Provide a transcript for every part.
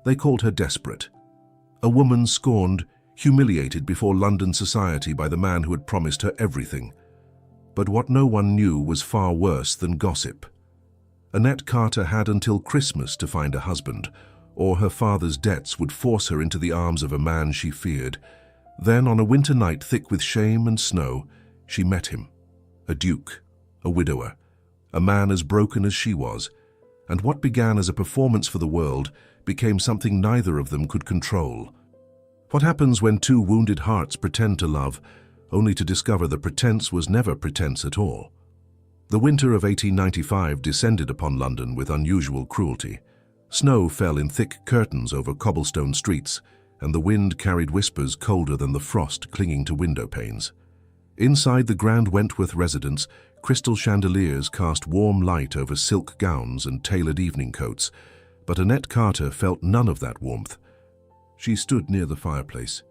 They called her desperate. A woman scorned, humiliated before London society by the man who had promised her everything. But what no one knew was far worse than gossip. Annette Carter had until Christmas to find a husband, or her father's debts would force her into the arms of a man she feared. Then, on a winter night thick with shame and snow, she met him. A duke, a widower, a man as broken as she was, and what began as a performance for the world became something neither of them could control. What happens when two wounded hearts pretend to love, only to discover the pretense was never pretense at all? The winter of 1895 descended upon London with unusual cruelty. Snow fell in thick curtains over cobblestone streets, and the wind carried whispers colder than the frost clinging to window panes. Inside the grand Wentworth residence, crystal chandeliers cast warm light over silk gowns and tailored evening coats, but Annette Carter felt none of that warmth. She stood near the fireplace,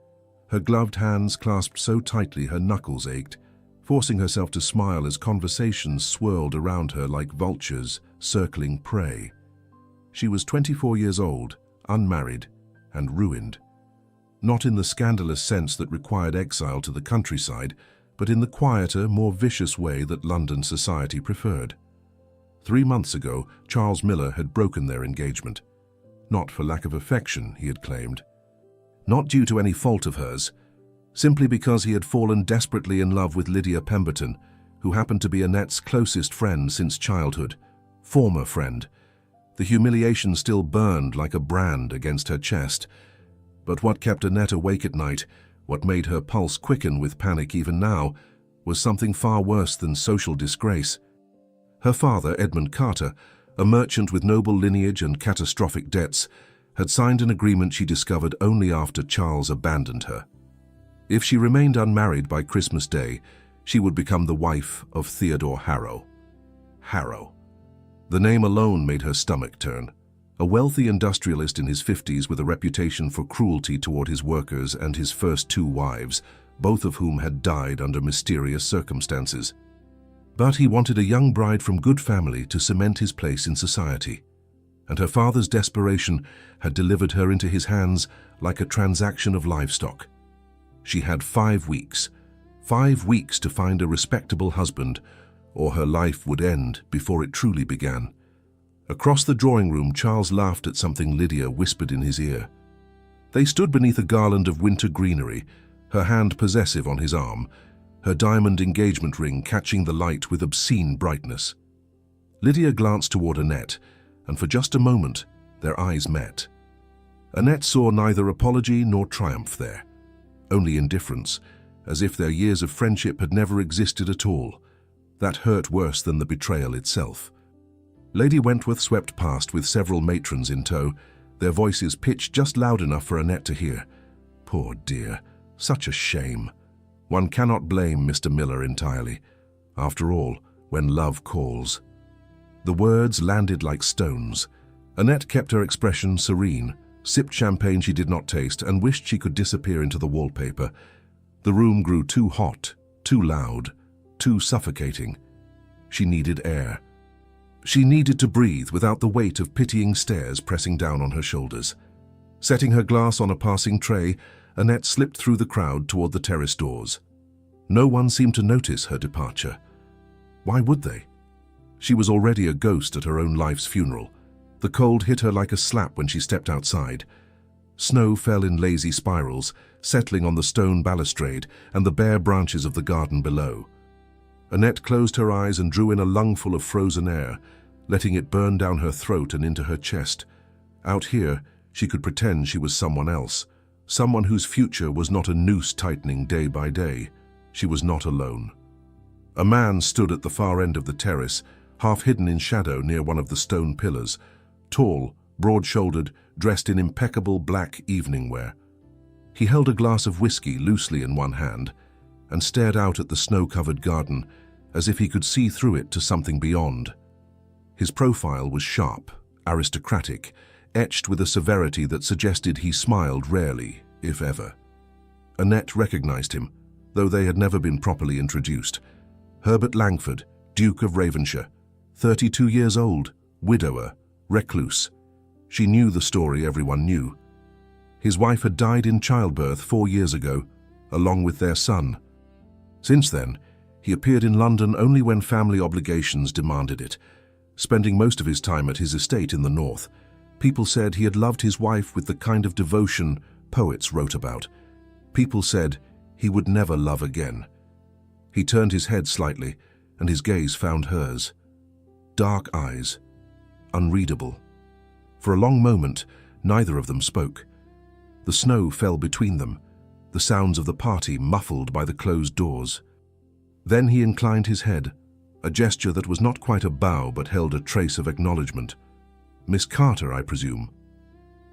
her gloved hands clasped so tightly her knuckles ached, forcing herself to smile as conversations swirled around her like vultures circling prey. She was 24 years old, unmarried, and ruined. Not in the scandalous sense that required exile to the countryside, but in the quieter, more vicious way that London society preferred. 3 months ago, Charles Miller had broken their engagement. Not for lack of affection, he had claimed. Not due to any fault of hers, simply because he had fallen desperately in love with Lydia Pemberton, who happened to be Annette's closest friend since childhood, former friend. The humiliation still burned like a brand against her chest. But what kept Annette awake at night, what made her pulse quicken with panic even now, was something far worse than social disgrace. Her father, Edmund Carter, a merchant with noble lineage and catastrophic debts, had signed an agreement she discovered only after Charles abandoned her. If she remained unmarried by Christmas Day, she would become the wife of Theodore Harrow. Harrow. The name alone made her stomach turn. A wealthy industrialist in his 50s with a reputation for cruelty toward his workers and his first 2 wives, both of whom had died under mysterious circumstances. But he wanted a young bride from good family to cement his place in society, and her father's desperation had delivered her into his hands like a transaction of livestock. She had 5 weeks. 5 weeks to find a respectable husband, or her life would end before it truly began. Across the drawing room, Charles laughed at something Lydia whispered in his ear. They stood beneath a garland of winter greenery, her hand possessive on his arm, her diamond engagement ring catching the light with obscene brightness. Lydia glanced toward Annette, and for just a moment, their eyes met. Annette saw neither apology nor triumph there, only indifference, as if their years of friendship had never existed at all. That hurt worse than the betrayal itself. Lady Wentworth swept past with several matrons in tow, their voices pitched just loud enough for Annette to hear. Poor dear, such a shame. One cannot blame Mr. Miller entirely. After all, when love calls. The words landed like stones. Annette kept her expression serene, sipped champagne she did not taste, and wished she could disappear into the wallpaper. The room grew too hot, too loud, too suffocating. She needed air. She needed to breathe without the weight of pitying stares pressing down on her shoulders. Setting her glass on a passing tray, Annette slipped through the crowd toward the terrace doors. No one seemed to notice her departure. Why would they? She was already a ghost at her own life's funeral. The cold hit her like a slap when she stepped outside. Snow fell in lazy spirals, settling on the stone balustrade and the bare branches of the garden below. Annette closed her eyes and drew in a lungful of frozen air, letting it burn down her throat and into her chest. Out here, she could pretend she was someone else, someone whose future was not a noose tightening day by day. She was not alone. A man stood at the far end of the terrace, half hidden in shadow near one of the stone pillars, tall, broad-shouldered, dressed in impeccable black evening wear. He held a glass of whiskey loosely in one hand and stared out at the snow-covered garden as if he could see through it to something beyond. His profile was sharp, aristocratic, etched with a severity that suggested he smiled rarely, if ever. Annette recognized him, though they had never been properly introduced. Herbert Langford, Duke of Ravenshire, 32 years old, widower, recluse. She knew the story everyone knew. His wife had died in childbirth 4 years ago, along with their son. Since then, he appeared in London only when family obligations demanded it, spending most of his time at his estate in the north. People said he had loved his wife with the kind of devotion poets wrote about. People said he would never love again. He turned his head slightly, and his gaze found hers. Dark eyes, unreadable. For a long moment, neither of them spoke. The snow fell between them, the sounds of the party muffled by the closed doors. Then he inclined his head, a gesture that was not quite a bow but held a trace of acknowledgement. "Miss Carter, I presume."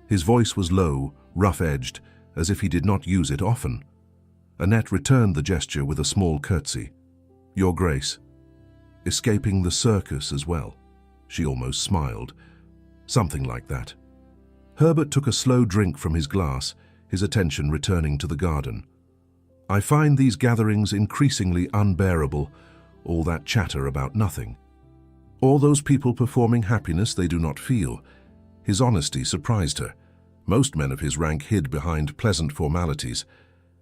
His voice was low, rough-edged, as if he did not use it often. Annette returned the gesture with a small curtsy. "Your Grace." "Escaping the circus as well?" She almost smiled. "Something like that." Herbert took a slow drink from his glass, his attention returning to the garden. "I find these gatherings increasingly unbearable, all that chatter about nothing. All those people performing happiness they do not feel." His honesty surprised her. Most men of his rank hid behind pleasant formalities.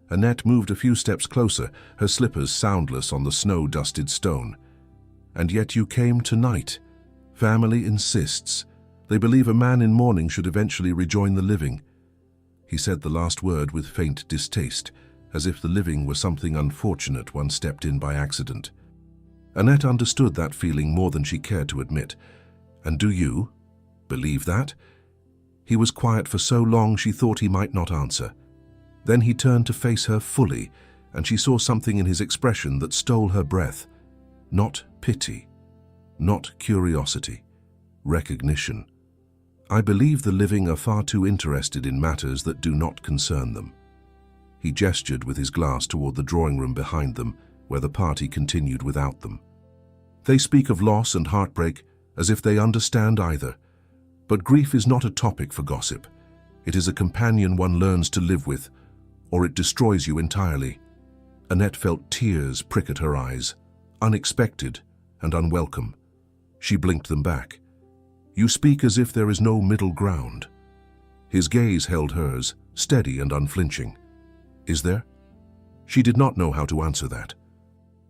Annette moved a few steps closer, her slippers soundless on the snow-dusted stone. "And yet you came tonight. Family insists. They believe a man in mourning should eventually rejoin the living." He said the last word with faint distaste, as if the living were something unfortunate one stepped in by accident. Annette understood that feeling more than she cared to admit. "And do you believe that?" He was quiet for so long she thought he might not answer. Then he turned to face her fully, and she saw something in his expression that stole her breath. Not pity, not curiosity, recognition. "I believe the living are far too interested in matters that do not concern them." He gestured with his glass toward the drawing room behind them, where the party continued without them. "They speak of loss and heartbreak as if they understand either. But grief is not a topic for gossip. It is a companion one learns to live with, or it destroys you entirely." Annette felt tears prick at her eyes, unexpected and unwelcome. She blinked them back. "You speak as if there is no middle ground." His gaze held hers, steady and unflinching. "Is there?" She did not know how to answer that.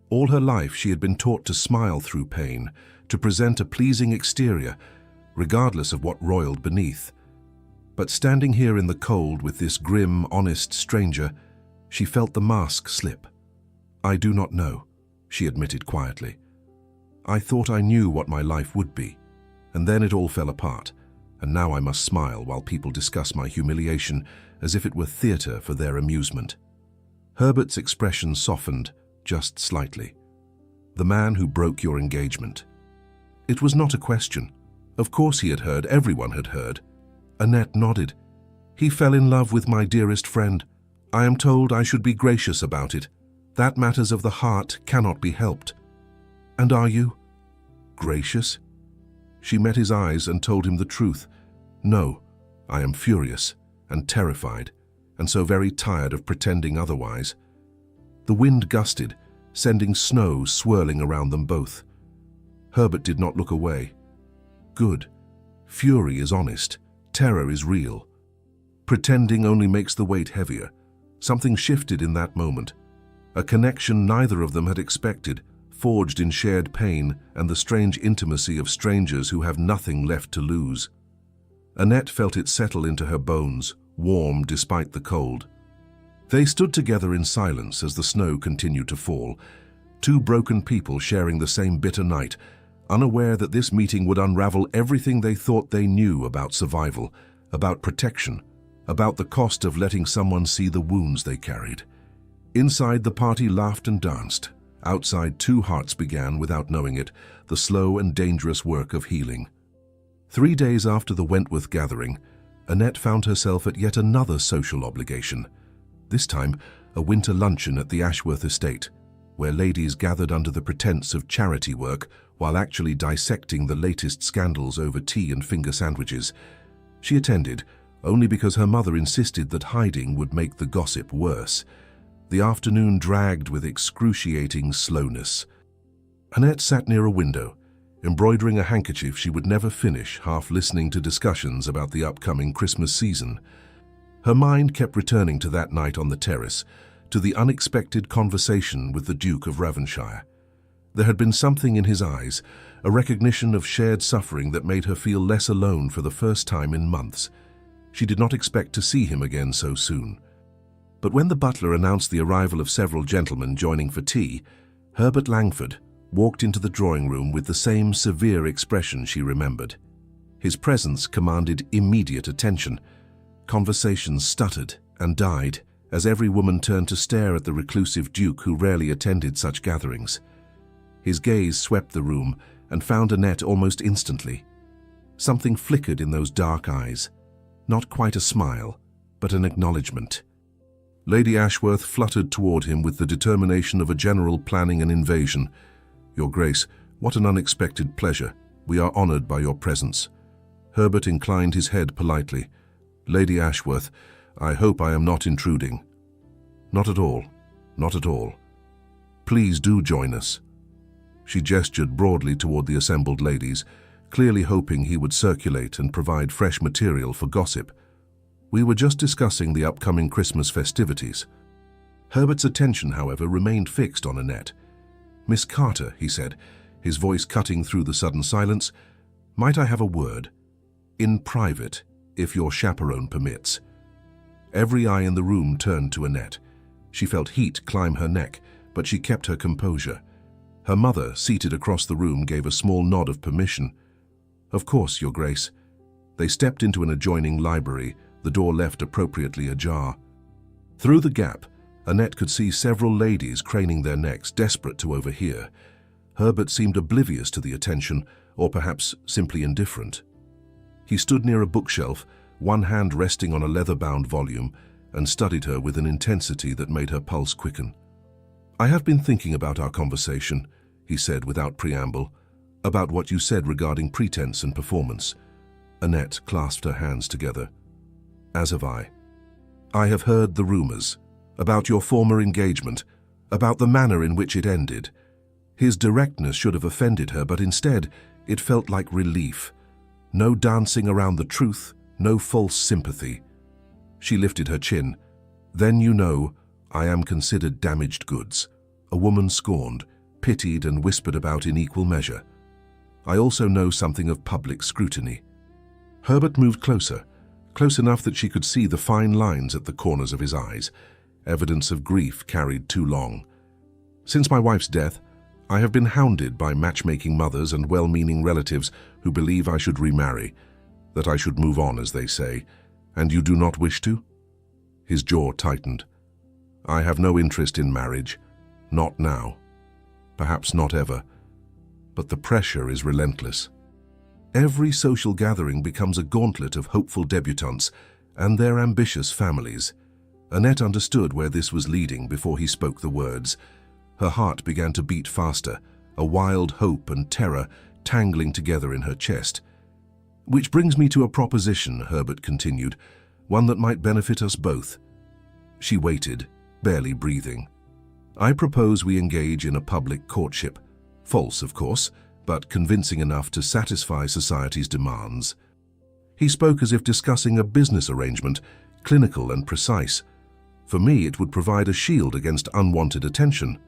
All her life she had been taught to smile through pain, to present a pleasing exterior, regardless of what roiled beneath. But standing here in the cold with this grim, honest stranger, she felt the mask slip. "I do not know," she admitted quietly. "I thought I knew what my life would be, and then it all fell apart, and now I must smile while people discuss my humiliation as if it were theater for their amusement." Herbert's expression softened, just slightly. "The man who broke your engagement." It was not a question. Of course he had heard, everyone had heard. Annette nodded. "He fell in love with my dearest friend. I am told I should be gracious about it. That matters of the heart cannot be helped." "And are you gracious?" She met his eyes and told him the truth. "No, I am furious and terrified, and so very tired of pretending otherwise." The wind gusted, sending snow swirling around them both. Herbert did not look away. Good. Fury is honest. Terror is real. Pretending only makes the weight heavier. Something shifted in that moment. A connection neither of them had expected, forged in shared pain and the strange intimacy of strangers who have nothing left to lose. Annette felt it settle into her bones, warm despite the cold. They stood together in silence as the snow continued to fall, two broken people sharing the same bitter night, unaware that this meeting would unravel everything they thought they knew about survival, about protection, about the cost of letting someone see the wounds they carried. Inside, the party laughed and danced. Outside, two hearts began, without knowing it, the slow and dangerous work of healing. 3 days after the Wentworth gathering, Annette found herself at yet another social obligation. This time, a winter luncheon at the Ashworth estate, where ladies gathered under the pretense of charity work while actually dissecting the latest scandals over tea and finger sandwiches. She attended, only because her mother insisted that hiding would make the gossip worse. The afternoon dragged with excruciating slowness. Annette sat near a window, embroidering a handkerchief she would never finish, half listening to discussions about the upcoming Christmas season. Her mind kept returning to that night on the terrace, to the unexpected conversation with the Duke of Ravensshire. There had been something in his eyes, a recognition of shared suffering that made her feel less alone for the first time in months. She did not expect to see him again so soon. But when the butler announced the arrival of several gentlemen joining for tea, Herbert Langford walked into the drawing room with the same severe expression she remembered. His presence commanded immediate attention. Conversations stuttered and died as every woman turned to stare at the reclusive Duke who rarely attended such gatherings. His gaze swept the room and found Annette almost instantly. Something flickered in those dark eyes. Not quite a smile, but an acknowledgement. Lady Ashworth fluttered toward him with the determination of a general planning an invasion. "Your Grace, what an unexpected pleasure. We are honored by your presence." Herbert inclined his head politely. "Lady Ashworth, I hope I am not intruding." "Not at all, not at all. Please do join us." She gestured broadly toward the assembled ladies, clearly hoping he would circulate and provide fresh material for gossip. "We were just discussing the upcoming Christmas festivities." Herbert's attention, however, remained fixed on Annette. "Miss Carter," he said, his voice cutting through the sudden silence, "might I have a word? In private, if your chaperone permits." Every eye in the room turned to Annette. She felt heat climb her neck, but she kept her composure. Her mother, seated across the room, gave a small nod of permission. "Of course, Your Grace." They stepped into an adjoining library, the door left appropriately ajar. Through the gap, Annette could see several ladies craning their necks, desperate to overhear. Herbert seemed oblivious to the attention, or perhaps simply indifferent. He stood near a bookshelf, one hand resting on a leather-bound volume, and studied her with an intensity that made her pulse quicken. "I have been thinking about our conversation," he said without preamble, "about what you said regarding pretense and performance." Annette clasped her hands together. "As have I. I have heard the rumors about your former engagement, about the manner in which it ended." His directness should have offended her, but instead it felt like relief. No dancing around the truth, no false sympathy. She lifted her chin. "Then you know I am considered damaged goods, a woman scorned, pitied and whispered about in equal measure. I also know something of public scrutiny." Herbert moved closer, close enough that she could see the fine lines at the corners of his eyes, evidence of grief carried too long. "Since my wife's death, I have been hounded by matchmaking mothers and well-meaning relatives who believe I should remarry, that I should move on, as they say. And you do not wish to?" His jaw tightened. "I have no interest in marriage. Not now. Perhaps not ever. But the pressure is relentless. Every social gathering becomes a gauntlet of hopeful debutantes and their ambitious families." Annette understood where this was leading before he spoke the words. Her heart began to beat faster, a wild hope and terror tangling together in her chest. "Which brings me to a proposition," Herbert continued, "one that might benefit us both." She waited, barely breathing. "I propose we engage in a public courtship. False, of course, but convincing enough to satisfy society's demands." He spoke as if discussing a business arrangement, clinical and precise. "For me, it would provide a shield against unwanted attention.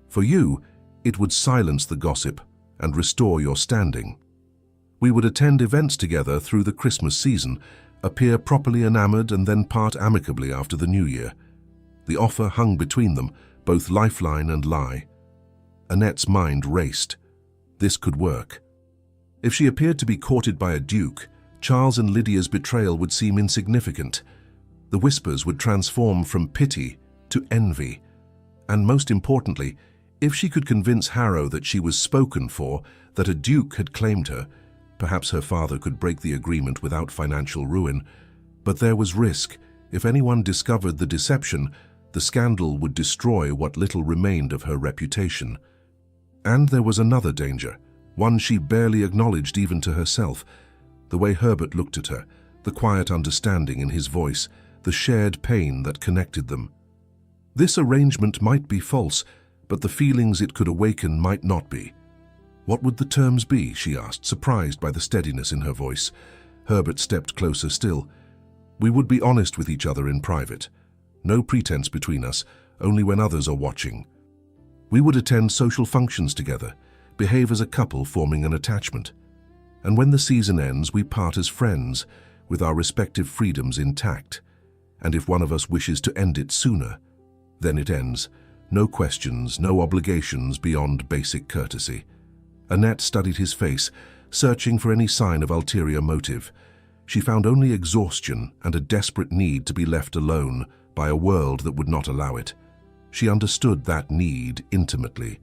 For you, it would silence the gossip and restore your standing. We would attend events together through the Christmas season, appear properly enamored and then part amicably after the New Year." The offer hung between them, both lifeline and lie. Annette's mind raced. This could work. If she appeared to be courted by a duke, Charles and Lydia's betrayal would seem insignificant. The whispers would transform from pity to envy. And most importantly, if she could convince Harrow that she was spoken for, that a duke had claimed her, perhaps her father could break the agreement without financial ruin. But there was risk. If anyone discovered the deception, the scandal would destroy what little remained of her reputation. And there was another danger, one she barely acknowledged even to herself. The way Herbert looked at her, the quiet understanding in his voice, the shared pain that connected them. This arrangement might be false, but the feelings it could awaken might not be. What would the terms be? She asked, surprised by the steadiness in her voice. Herbert stepped closer still. We would be honest with each other in private. No pretense between us, only when others are watching. We would attend social functions together, behave as a couple forming an attachment. And when the season ends, we part as friends, with our respective freedoms intact. And if one of us wishes to end it sooner, then it ends. No questions, no obligations beyond basic courtesy. Annette studied his face, searching for any sign of ulterior motive. She found only exhaustion and a desperate need to be left alone by a world that would not allow it. She understood that need intimately.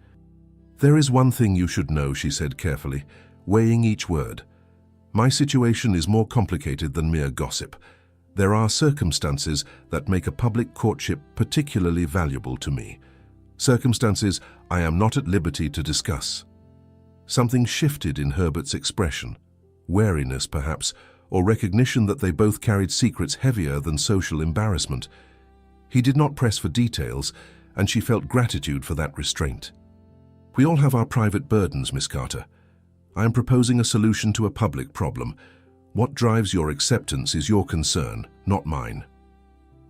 "There is one thing you should know," she said carefully, weighing each word. "My situation is more complicated than mere gossip. There are circumstances that make a public courtship particularly valuable to me. Circumstances I am not at liberty to discuss." Something shifted in Herbert's expression. Wariness, perhaps, or recognition that they both carried secrets heavier than social embarrassment. He did not press for details, and she felt gratitude for that restraint. "We all have our private burdens, Miss Carter. I am proposing a solution to a public problem. What drives your acceptance is your concern, not mine."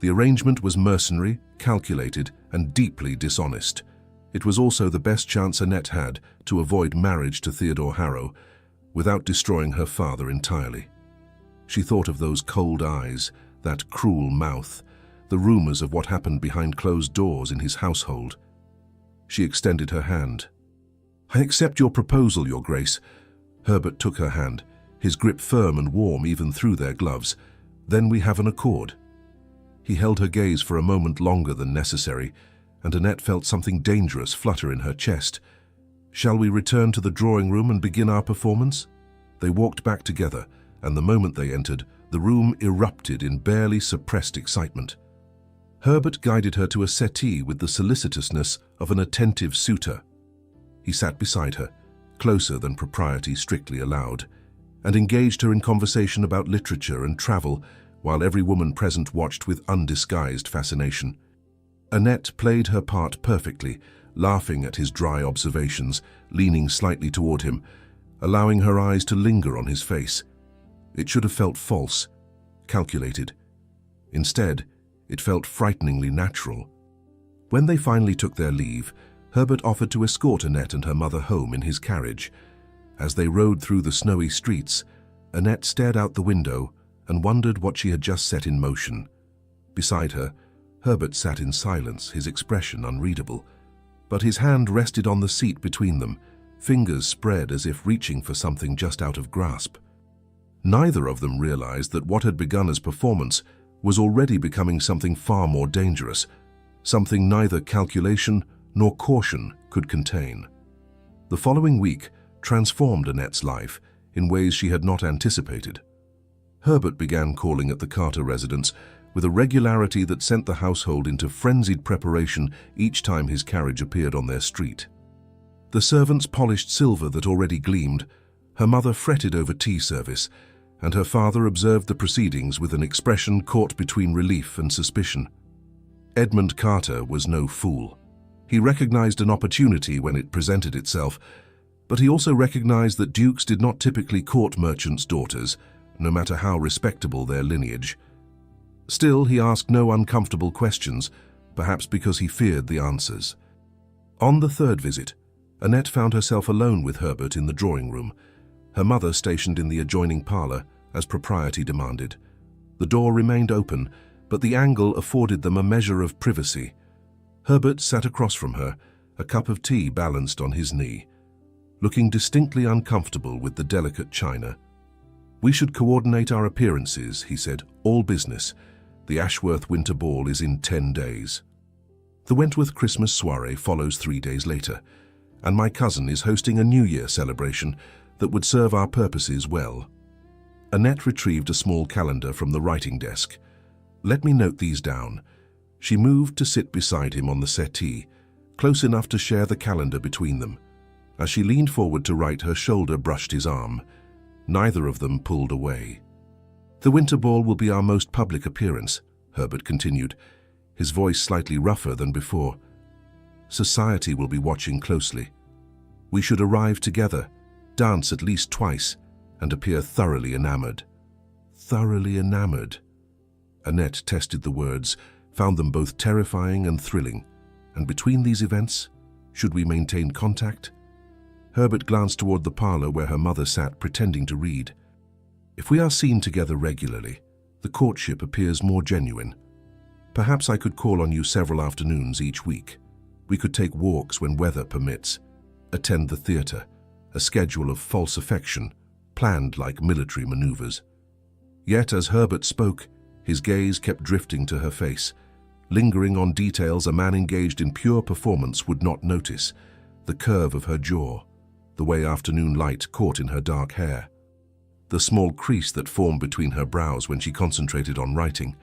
The arrangement was mercenary, calculated, and deeply dishonest. It was also the best chance Annette had to avoid marriage to Theodore Harrow without destroying her father entirely. She thought of those cold eyes, that cruel mouth, the rumors of what happened behind closed doors in his household. She extended her hand. "I accept your proposal, Your Grace." Herbert took her hand, his grip firm and warm even through their gloves. "Then we have an accord." He held her gaze for a moment longer than necessary, and Annette felt something dangerous flutter in her chest. "Shall we return to the drawing room and begin our performance?" They walked back together, and the moment they entered, the room erupted in barely suppressed excitement. Herbert guided her to a settee with the solicitousness of an attentive suitor. He sat beside her, closer than propriety strictly allowed, and engaged her in conversation about literature and travel, while every woman present watched with undisguised fascination. Annette played her part perfectly, laughing at his dry observations, leaning slightly toward him, allowing her eyes to linger on his face. It should have felt false, calculated. Instead, it felt frighteningly natural. When they finally took their leave, Herbert offered to escort Annette and her mother home in his carriage. As they rode through the snowy streets, Annette stared out the window and wondered what she had just set in motion. Beside her, Herbert sat in silence, his expression unreadable. But his hand rested on the seat between them, fingers spread as if reaching for something just out of grasp. Neither of them realized that what had begun as performance was already becoming something far more dangerous, something neither calculation nor caution could contain. The following week transformed Annette's life in ways she had not anticipated. Herbert began calling at the Carter residence with a regularity that sent the household into frenzied preparation each time his carriage appeared on their street. The servants polished silver that already gleamed, her mother fretted over tea service, and her father observed the proceedings with an expression caught between relief and suspicion. Edmund Carter was no fool. He recognized an opportunity when it presented itself, but he also recognized that dukes did not typically court merchants' daughters, no matter how respectable their lineage. Still, he asked no uncomfortable questions, perhaps because he feared the answers. On the third visit, Annette found herself alone with Herbert in the drawing room, her mother stationed in the adjoining parlor, as propriety demanded. The door remained open, but the angle afforded them a measure of privacy. Herbert sat across from her, a cup of tea balanced on his knee, looking distinctly uncomfortable with the delicate china. "We should coordinate our appearances," he said, "all business. The Ashworth Winter Ball is in 10 days. The Wentworth Christmas soiree follows 3 days later, and my cousin is hosting a New Year celebration that would serve our purposes well." Annette retrieved a small calendar from the writing desk. "Let me note these down." She moved to sit beside him on the settee, close enough to share the calendar between them. As she leaned forward to write, her shoulder brushed his arm. Neither of them pulled away. "The Winter Ball will be our most public appearance," Herbert continued, his voice slightly rougher than before. "Society will be watching closely. We should arrive together, dance at least twice, and appear thoroughly enamored. Thoroughly enamored. Annette tested the words, found them both terrifying and thrilling. And between these events, should we maintain contact? Herbert glanced toward the parlor where her mother sat pretending to read. If we are seen together regularly, the courtship appears more genuine. Perhaps I could call on you several afternoons each week. We could take walks when weather permits, attend the theater, a schedule of false affection, planned like military maneuvers. Yet as Herbert spoke, his gaze kept drifting to her face, lingering on details a man engaged in pure performance would not notice, the curve of her jaw, the way afternoon light caught in her dark hair, the small crease that formed between her brows when she concentrated on writing.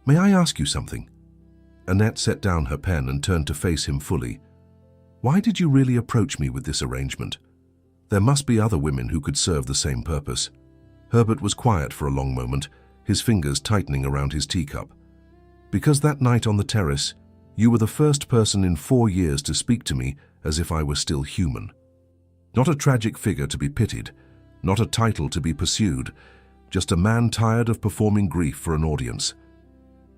"May I ask you something?" Annette set down her pen and turned to face him fully. "Why did you really approach me with this arrangement? There must be other women who could serve the same purpose." Herbert was quiet for a long moment, his fingers tightening around his teacup. "Because that night on the terrace, you were the first person in 4 years to speak to me as if I were still human. Not a tragic figure to be pitied, not a title to be pursued, just a man tired of performing grief for an audience."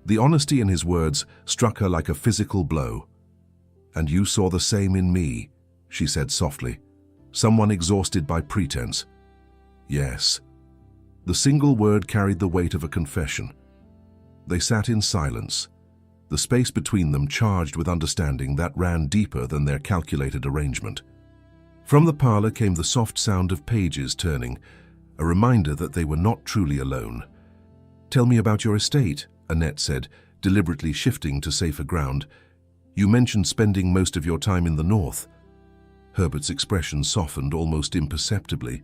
The honesty in his words struck her like a physical blow. "And you saw the same in me," she said softly. "Someone exhausted by pretense." "Yes." The single word carried the weight of a confession. They sat in silence, the space between them charged with understanding that ran deeper than their calculated arrangement. From the parlor came the soft sound of pages turning, a reminder that they were not truly alone. "Tell me about your estate," Annette said, deliberately shifting to safer ground. "You mentioned spending most of your time in the north." Herbert's expression softened almost imperceptibly.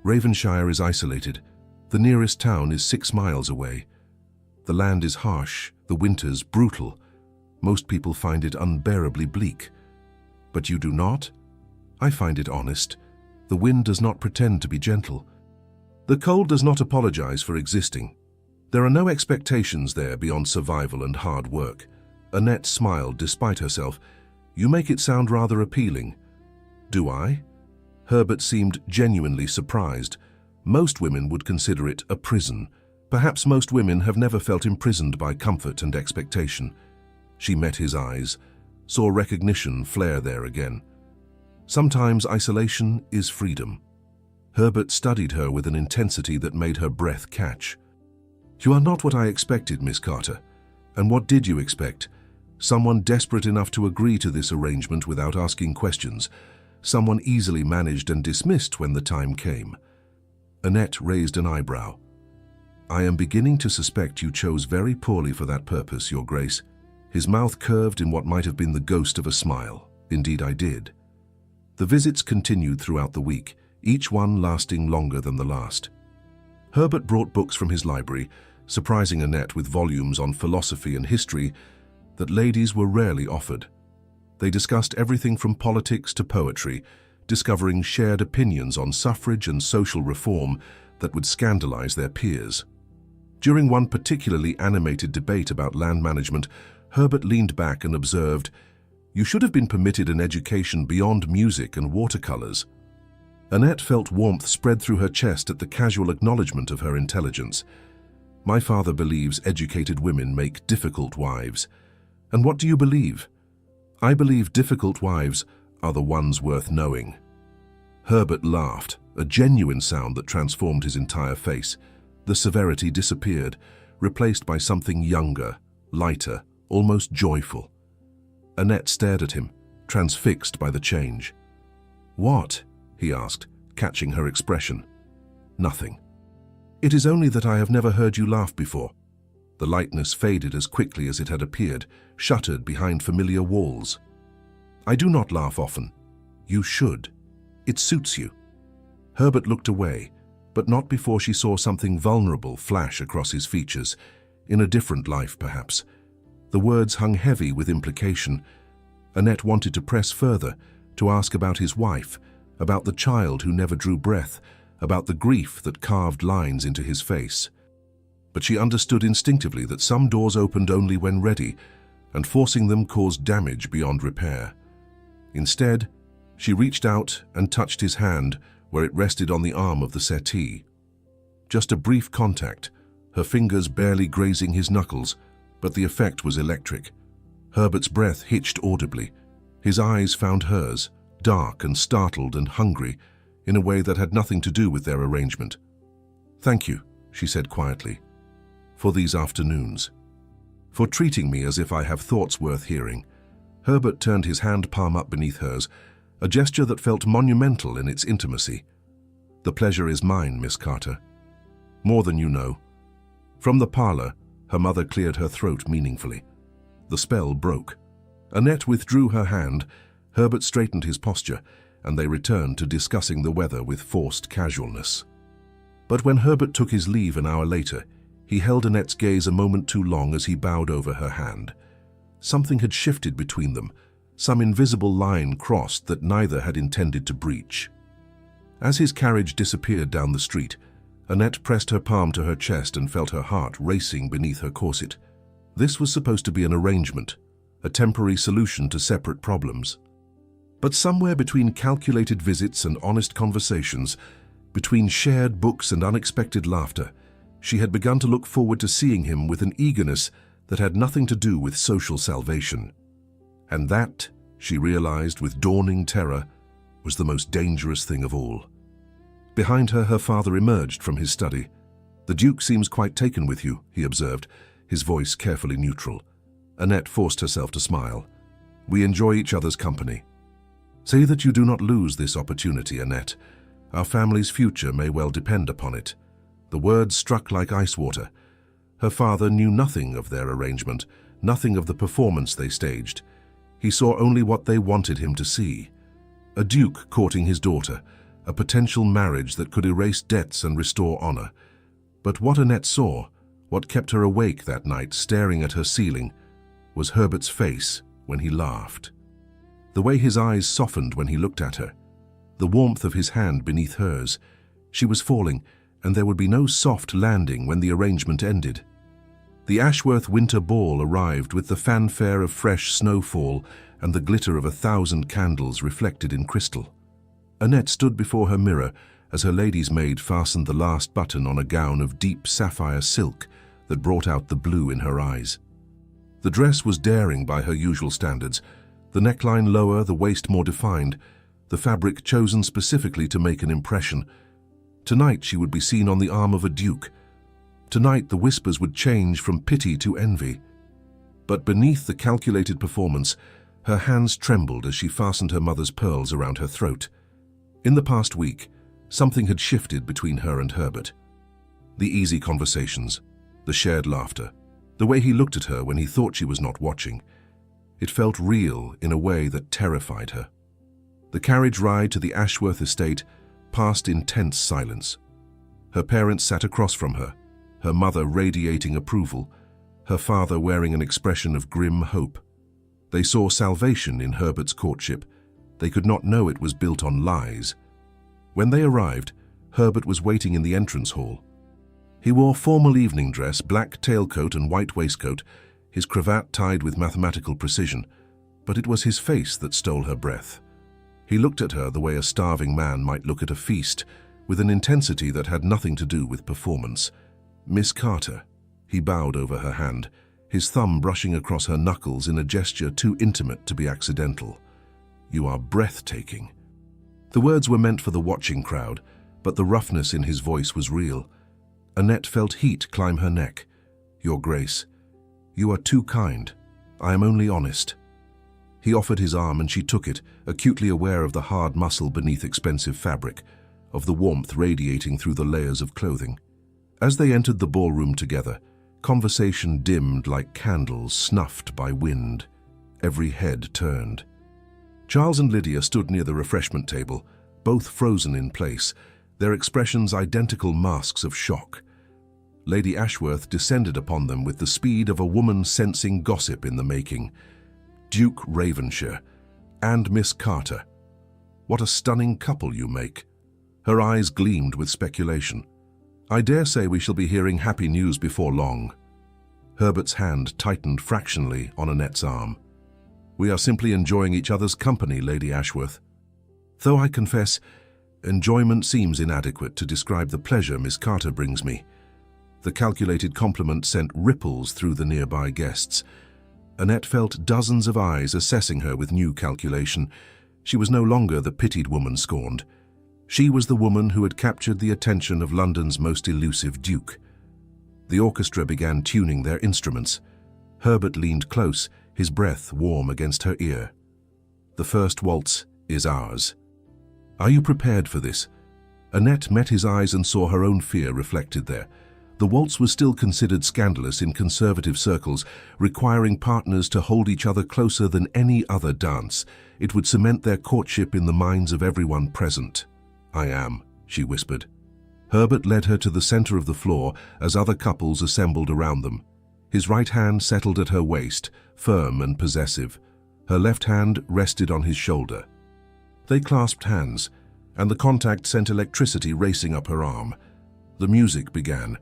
"Ravenshire is isolated. The nearest town is 6 miles away. The land is harsh, the winters brutal. Most people find it unbearably bleak. But you do not? I find it honest. The wind does not pretend to be gentle. The cold does not apologize for existing. There are no expectations there beyond survival and hard work." Annette smiled despite herself. "You make it sound rather appealing." "Do I?" Herbert seemed genuinely surprised. Most women would consider it a prison. Perhaps most women have never felt imprisoned by comfort and expectation. She met his eyes, saw recognition flare there again. Sometimes isolation is freedom. Herbert studied her with an intensity that made her breath catch. "You are not what I expected, Miss Carter. And what did you expect? Someone desperate enough to agree to this arrangement without asking questions. Someone easily managed and dismissed when the time came." Annette raised an eyebrow. "I am beginning to suspect you chose very poorly for that purpose, Your Grace." His mouth curved in what might have been the ghost of a smile. "Indeed I did." The visits continued throughout the week, each one lasting longer than the last. Herbert brought books from his library, surprising Annette with volumes on philosophy and history that ladies were rarely offered. They discussed everything from politics to poetry, discovering shared opinions on suffrage and social reform that would scandalize their peers. During one particularly animated debate about land management, Herbert leaned back and observed, "You should have been permitted an education beyond music and watercolors." Annette felt warmth spread through her chest at the casual acknowledgement of her intelligence. "My father believes educated women make difficult wives." "And what do you believe?" "I believe difficult wives are the ones worth knowing." Herbert laughed, a genuine sound that transformed his entire face. The severity disappeared, replaced by something younger, lighter, almost joyful. Annette stared at him, transfixed by the change. "What?" he asked, catching her expression. "Nothing. It is only that I have never heard you laugh before." The lightness faded as quickly as it had appeared, shuttered behind familiar walls. "I do not laugh often. You should. It suits you." Herbert looked away, but not before she saw something vulnerable flash across his features, in a different life perhaps. The words hung heavy with implication. Annette wanted to press further, to ask about his wife, about the child who never drew breath, about the grief that carved lines into his face. But she understood instinctively that some doors opened only when ready, and forcing them caused damage beyond repair. Instead, She reached out and touched his hand where it rested on the arm of the settee. Just a brief contact, her fingers barely grazing his knuckles, but the effect was electric. Herbert's breath hitched audibly. His eyes found hers, dark and startled and hungry, in a way that had nothing to do with their arrangement. "Thank you," she said quietly, "for these afternoons. For treating me as if I have thoughts worth hearing." Herbert turned his hand palm up beneath hers, a gesture that felt monumental in its intimacy. "The pleasure is mine, Miss Carter. More than you know." From the parlor, her mother cleared her throat meaningfully. The spell broke. Annette withdrew her hand, Herbert straightened his posture, and they returned to discussing the weather with forced casualness. But when Herbert took his leave an hour later, he held Annette's gaze a moment too long as he bowed over her hand. Something had shifted between them, some invisible line crossed that neither had intended to breach. As his carriage disappeared down the street, Annette pressed her palm to her chest and felt her heart racing beneath her corset. This was supposed to be an arrangement, a temporary solution to separate problems. But somewhere between calculated visits and honest conversations, between shared books and unexpected laughter, she had begun to look forward to seeing him with an eagerness that had nothing to do with social salvation. And that, she realized with dawning terror, was the most dangerous thing of all. Behind her, her father emerged from his study. "The Duke seems quite taken with you," he observed, his voice carefully neutral. Annette forced herself to smile. "We enjoy each other's company." "Say that you do not lose this opportunity, Annette. Our family's future may well depend upon it." The words struck like ice water. Her father knew nothing of their arrangement, nothing of the performance they staged. He saw only what they wanted him to see. A duke courting his daughter, a potential marriage that could erase debts and restore honor. But what Annette saw, what kept her awake that night staring at her ceiling, was Herbert's face when he laughed. The way his eyes softened when he looked at her, the warmth of his hand beneath hers. She was falling, and there would be no soft landing when the arrangement ended. The Ashworth winter ball arrived with the fanfare of fresh snowfall and the glitter of 1,000 candles reflected in crystal. Annette stood before her mirror as her lady's maid fastened the last button on a gown of deep sapphire silk that brought out the blue in her eyes. The dress was daring by her usual standards, the neckline lower, the waist more defined, the fabric chosen specifically to make an impression. Tonight she would be seen on the arm of a duke. Tonight the whispers would change from pity to envy. But beneath the calculated performance, her hands trembled as she fastened her mother's pearls around her throat. In the past week, something had shifted between her and Herbert. The easy conversations, the shared laughter, the way he looked at her when he thought she was not watching. It felt real in a way that terrified her. The carriage ride to the Ashworth estate passed in tense silence. Her parents sat across from her, her mother radiating approval, her father wearing an expression of grim hope. They saw salvation in Herbert's courtship. They could not know it was built on lies. When they arrived, Herbert was waiting in the entrance hall. He wore formal evening dress, black tailcoat and white waistcoat, his cravat tied with mathematical precision, but it was his face that stole her breath. He looked at her the way a starving man might look at a feast, with an intensity that had nothing to do with performance. "Miss Carter." He bowed over her hand, his thumb brushing across her knuckles in a gesture too intimate to be accidental. "You are breathtaking." The words were meant for the watching crowd, but the roughness in his voice was real. Annette felt heat climb her neck. "Your Grace, you are too kind. I am only honest." He offered his arm and she took it, acutely aware of the hard muscle beneath expensive fabric, of the warmth radiating through the layers of clothing. As they entered the ballroom together, conversation dimmed like candles snuffed by wind. Every head turned. Charles and Lydia stood near the refreshment table, both frozen in place, their expressions identical masks of shock. Lady Ashworth descended upon them with the speed of a woman sensing gossip in the making. "Duke Ravenshire and Miss Carter. What a stunning couple you make." Her eyes gleamed with speculation. "I dare say we shall be hearing happy news before long." Herbert's hand tightened fractionally on Annette's arm. "We are simply enjoying each other's company, Lady Ashworth." Though I confess, enjoyment seems inadequate to describe the pleasure Miss Carter brings me. The calculated compliment sent ripples through the nearby guests. Annette felt dozens of eyes assessing her with new calculation. She was no longer the pitied woman scorned. She was the woman who had captured the attention of London's most elusive duke. The orchestra began tuning their instruments. Herbert leaned close, his breath warm against her ear. The first waltz is ours. Are you prepared for this? Annette met his eyes and saw her own fear reflected there. The waltz was still considered scandalous in conservative circles, requiring partners to hold each other closer than any other dance. It would cement their courtship in the minds of everyone present. "I am," she whispered. Herbert led her to the center of the floor as other couples assembled around them. His right hand settled at her waist, firm and possessive. Her left hand rested on his shoulder. They clasped hands, and the contact sent electricity racing up her arm. The music began.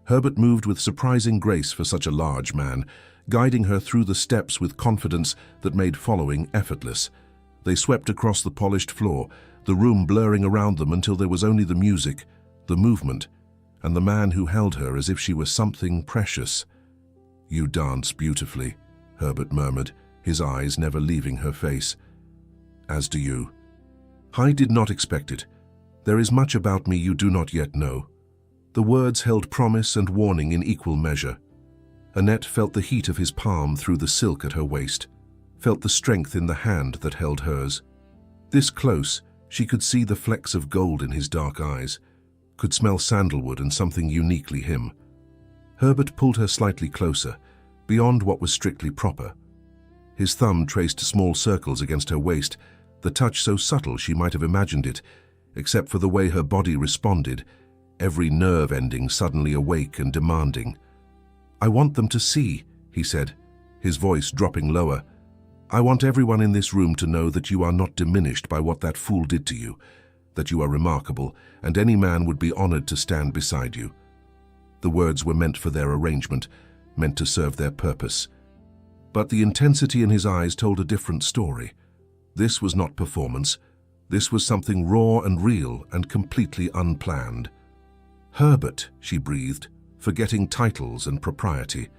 Herbert moved with surprising grace for such a large man, guiding her through the steps with confidence that made following effortless. They swept across the polished floor, the room blurring around them until there was only the music, the movement, and the man who held her as if she were something precious. "You dance beautifully," Herbert murmured, his eyes never leaving her face. "As do you." "I did not expect it. There is much about me you do not yet know." The words held promise and warning in equal measure. Annette felt the heat of his palm through the silk at her waist, felt the strength in the hand that held hers. This close, she could see the flecks of gold in his dark eyes, could smell sandalwood and something uniquely him. Herbert pulled her slightly closer, beyond what was strictly proper. His thumb traced small circles against her waist, the touch so subtle she might have imagined it, except for the way her body responded, every nerve ending suddenly awake and demanding. "I want them to see," he said, his voice dropping lower. "I want everyone in this room to know that you are not diminished by what that fool did to you, that you are remarkable, and any man would be honored to stand beside you." The words were meant for their arrangement, meant to serve their purpose. But the intensity in his eyes told a different story. This was not performance. This was something raw and real and completely unplanned. "Herbert," she breathed, forgetting titles and propriety.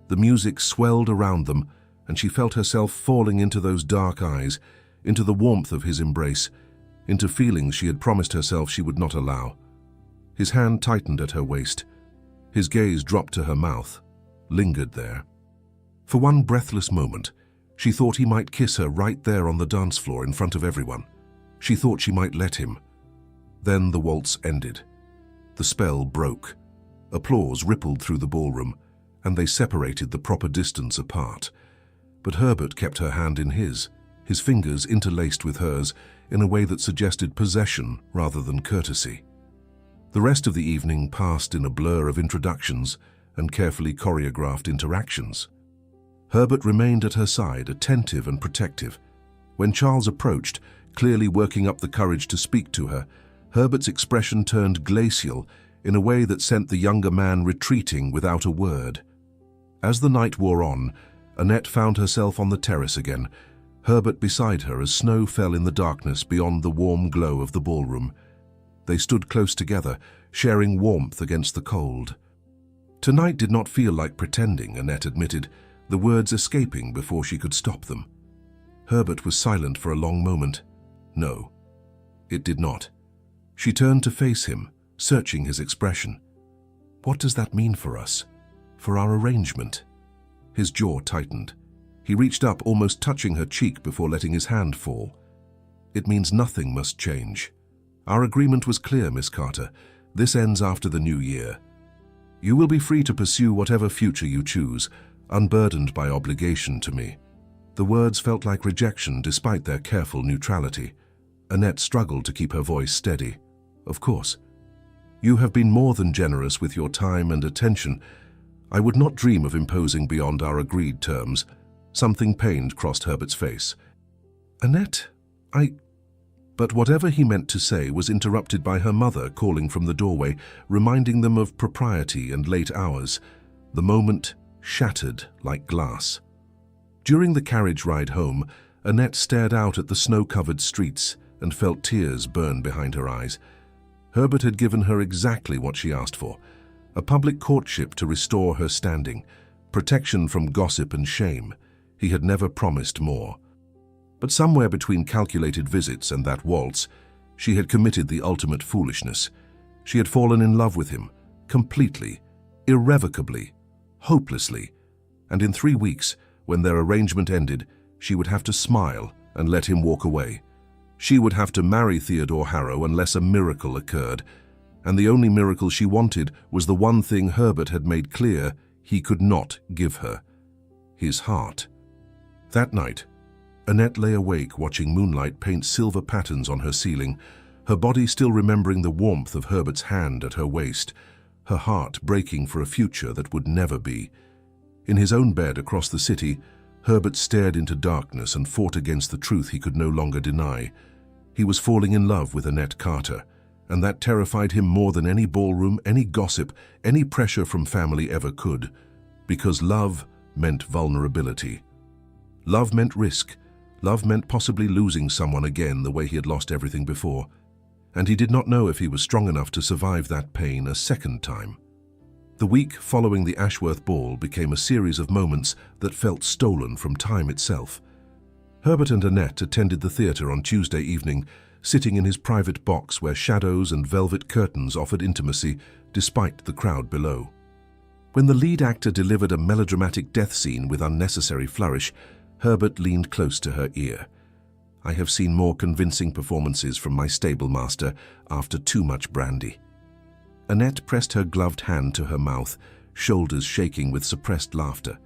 The music swelled around them, and she felt herself falling into those dark eyes, into the warmth of his embrace, into feelings she had promised herself she would not allow. His hand tightened at her waist. His gaze dropped to her mouth, lingered there. For one breathless moment, she thought he might kiss her right there on the dance floor in front of everyone. She thought she might let him. Then the waltz ended. The spell broke. Applause rippled through the ballroom, and they separated the proper distance apart. But Herbert kept her hand in his fingers interlaced with hers in a way that suggested possession rather than courtesy. The rest of the evening passed in a blur of introductions and carefully choreographed interactions. Herbert remained at her side, attentive and protective. When Charles approached, clearly working up the courage to speak to her, Herbert's expression turned glacial in a way that sent the younger man retreating without a word. As the night wore on, Annette found herself on the terrace again, Herbert beside her as snow fell in the darkness beyond the warm glow of the ballroom. They stood close together, sharing warmth against the cold. Tonight did not feel like pretending, Annette admitted, the words escaping before she could stop them. Herbert was silent for a long moment. No, it did not. She turned to face him, searching his expression. "What does that mean for us? For our arrangement?" His jaw tightened. He reached up, almost touching her cheek before letting his hand fall. "It means nothing must change. Our agreement was clear, Miss Carter. This ends after the new year. You will be free to pursue whatever future you choose, unburdened by obligation to me." The words felt like rejection despite their careful neutrality. Annette struggled to keep her voice steady. "Of course. You have been more than generous with your time and attention. I would not dream of imposing beyond our agreed terms." Something pained crossed Herbert's face. "Annette, But whatever he meant to say was interrupted by her mother calling from the doorway, reminding them of propriety and late hours. The moment shattered like glass. During the carriage ride home, Annette stared out at the snow-covered streets, and felt tears burn behind her eyes. Herbert had given her exactly what she asked for: a public courtship to restore her standing, protection from gossip and shame. He had never promised more. But somewhere between calculated visits and that waltz, she had committed the ultimate foolishness. She had fallen in love with him, completely, irrevocably, hopelessly, and in 3 weeks, when their arrangement ended, she would have to smile and let him walk away. She would have to marry Theodore Harrow unless a miracle occurred, and the only miracle she wanted was the one thing Herbert had made clear he could not give her: his heart. That night, Annette lay awake watching moonlight paint silver patterns on her ceiling, her body still remembering the warmth of Herbert's hand at her waist, her heart breaking for a future that would never be. In his own bed across the city, Herbert stared into darkness and fought against the truth he could no longer deny. He was falling in love with Annette Carter, and that terrified him more than any ballroom, any gossip, any pressure from family ever could, because love meant vulnerability. Love meant risk. Love meant possibly losing someone again the way he had lost everything before, and he did not know if he was strong enough to survive that pain a second time. The week following the Ashworth ball became a series of moments that felt stolen from time itself. Herbert and Annette attended the theatre on Tuesday evening, sitting in his private box where shadows and velvet curtains offered intimacy despite the crowd below. When the lead actor delivered a melodramatic death scene with unnecessary flourish, Herbert leaned close to her ear. "I have seen more convincing performances from my stable master after too much brandy." Annette pressed her gloved hand to her mouth, shoulders shaking with suppressed laughter.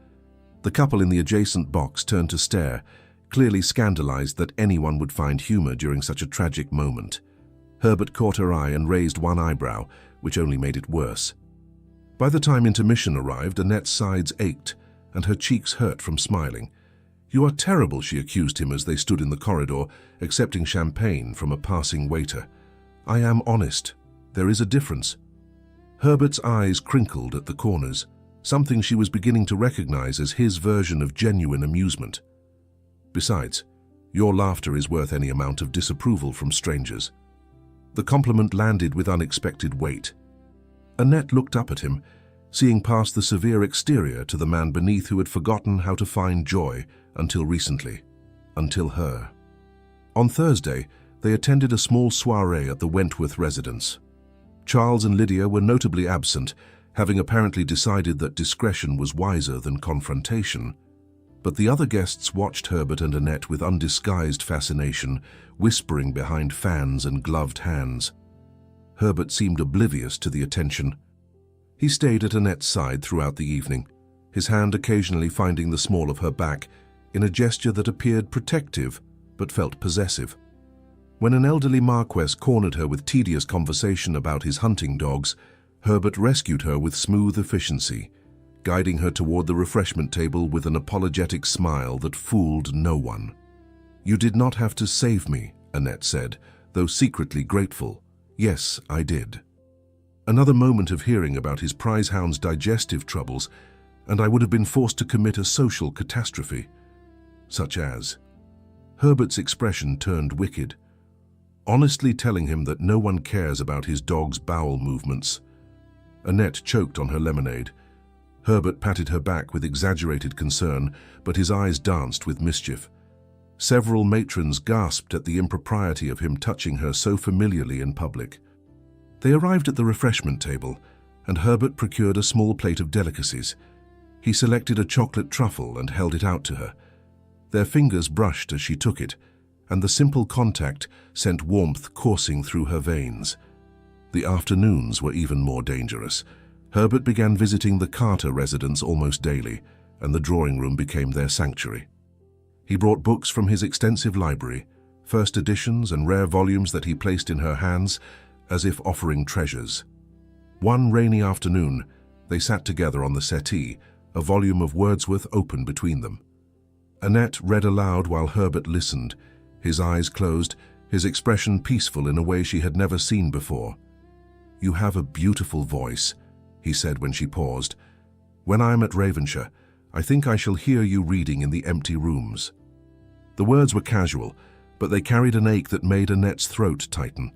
The couple in the adjacent box turned to stare, clearly scandalized that anyone would find humor during such a tragic moment. Herbert caught her eye and raised one eyebrow, which only made it worse. By the time intermission arrived, Annette's sides ached, and her cheeks hurt from smiling. "You are terrible," she accused him as they stood in the corridor, accepting champagne from a passing waiter. "I am honest. There is a difference." Herbert's eyes crinkled at the corners, something she was beginning to recognize as his version of genuine amusement. "Besides, your laughter is worth any amount of disapproval from strangers." The compliment landed with unexpected weight. Annette looked up at him, seeing past the severe exterior to the man beneath who had forgotten how to find joy until recently, until her. On Thursday, they attended a small soirée at the Wentworth residence. Charles and Lydia were notably absent, having apparently decided that discretion was wiser than confrontation. But the other guests watched Herbert and Annette with undisguised fascination, whispering behind fans and gloved hands. Herbert seemed oblivious to the attention. He stayed at Annette's side throughout the evening, his hand occasionally finding the small of her back, in a gesture that appeared protective but felt possessive. When an elderly marquess cornered her with tedious conversation about his hunting dogs, Herbert rescued her with smooth efficiency, guiding her toward the refreshment table with an apologetic smile that fooled no one. "You did not have to save me," Annette said, though secretly grateful. "Yes, I did." Another moment of hearing about his prize hound's digestive troubles, and I would have been forced to commit a social catastrophe. Such as... Herbert's expression turned wicked, honestly telling him that no one cares about his dog's bowel movements. Annette choked on her lemonade. Herbert patted her back with exaggerated concern, but his eyes danced with mischief. Several matrons gasped at the impropriety of him touching her so familiarly in public. They arrived at the refreshment table, and Herbert procured a small plate of delicacies. He selected a chocolate truffle and held it out to her. Their fingers brushed as she took it, and the simple contact sent warmth coursing through her veins. The afternoons were even more dangerous. Herbert began visiting the Carter residence almost daily, and the drawing room became their sanctuary. He brought books from his extensive library, first editions and rare volumes that he placed in her hands as if offering treasures. One rainy afternoon, they sat together on the settee, a volume of Wordsworth open between them. Annette read aloud while Herbert listened, his eyes closed, his expression peaceful in a way she had never seen before. "You have a beautiful voice," he said when she paused. "When I am at Ravenshire, I think I shall hear you reading in the empty rooms." The words were casual, but they carried an ache that made Annette's throat tighten.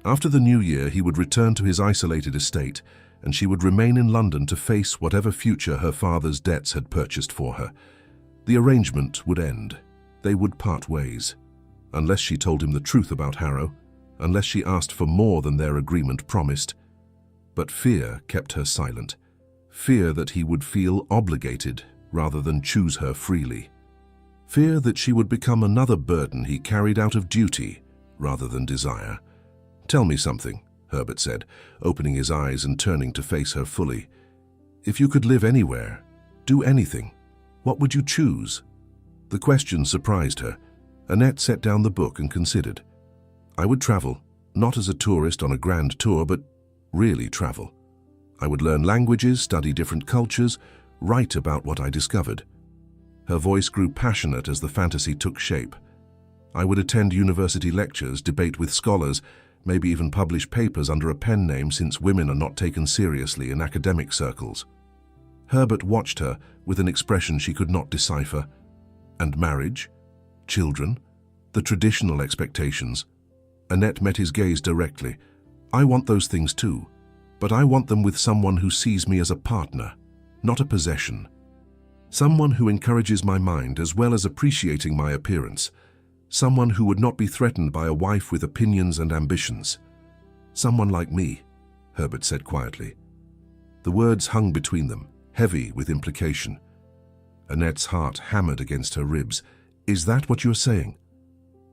After the new year, he would return to his isolated estate, and she would remain in London to face whatever future her father's debts had purchased for her. The arrangement would end. They would part ways. Unless she told him the truth about Harrow, unless she asked for more than their agreement promised. But fear kept her silent. Fear that he would feel obligated rather than choose her freely. Fear that she would become another burden he carried out of duty rather than desire. "Tell me something," Herbert said, opening his eyes and turning to face her fully. "If you could live anywhere, do anything, what would you choose?" The question surprised her. Annette set down the book and considered. "I would travel, not as a tourist on a grand tour, but really travel. I would learn languages, study different cultures, write about what I discovered." Her voice grew passionate as the fantasy took shape. "I would attend university lectures, debate with scholars, maybe even publish papers under a pen name since women are not taken seriously in academic circles." Herbert watched her with an expression she could not decipher. "And marriage? Children? The traditional expectations?" Annette met his gaze directly. "I want those things too, but I want them with someone who sees me as a partner, not a possession. Someone who encourages my mind as well as appreciating my appearance. Someone who would not be threatened by a wife with opinions and ambitions. Someone like me," Herbert said quietly. The words hung between them, heavy with implication. Annette's heart hammered against her ribs. "Is that what you're saying?"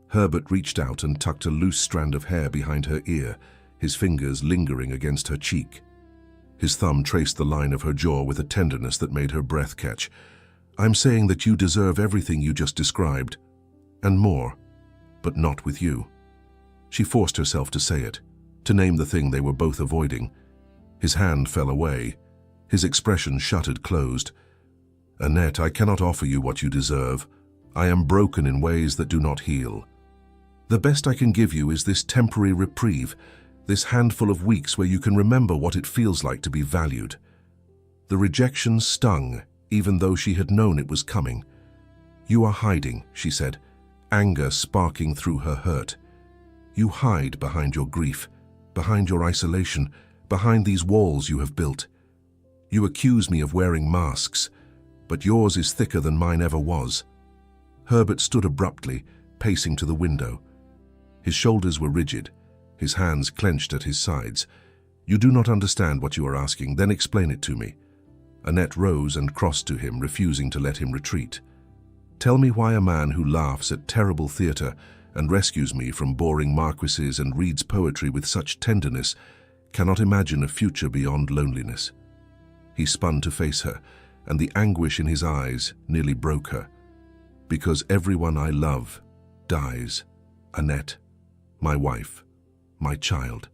Herbert reached out and tucked a loose strand of hair behind her ear, his fingers lingering against her cheek. His thumb traced the line of her jaw with a tenderness that made her breath catch. "I'm saying that you deserve everything you just described, and more, but not with you." She forced herself to say it, to name the thing they were both avoiding. His hand fell away. His expression shuttered closed. "Annette, I cannot offer you what you deserve. I am broken in ways that do not heal. The best I can give you is this temporary reprieve, this handful of weeks where you can remember what it feels like to be valued." The rejection stung, even though she had known it was coming. "You are hiding," she said, anger sparking through her hurt. "You hide behind your grief, behind your isolation, behind these walls you have built. You accuse me of wearing masks, but yours is thicker than mine ever was." Herbert stood abruptly, pacing to the window. His shoulders were rigid, his hands clenched at his sides. "You do not understand what you are asking, then explain it to me." Annette rose and crossed to him, refusing to let him retreat. "Tell me why a man who laughs at terrible theatre and rescues me from boring marquises and reads poetry with such tenderness cannot imagine a future beyond loneliness." He spun to face her, and the anguish in his eyes nearly broke her. "Because everyone I love dies. Annette, my wife, my child.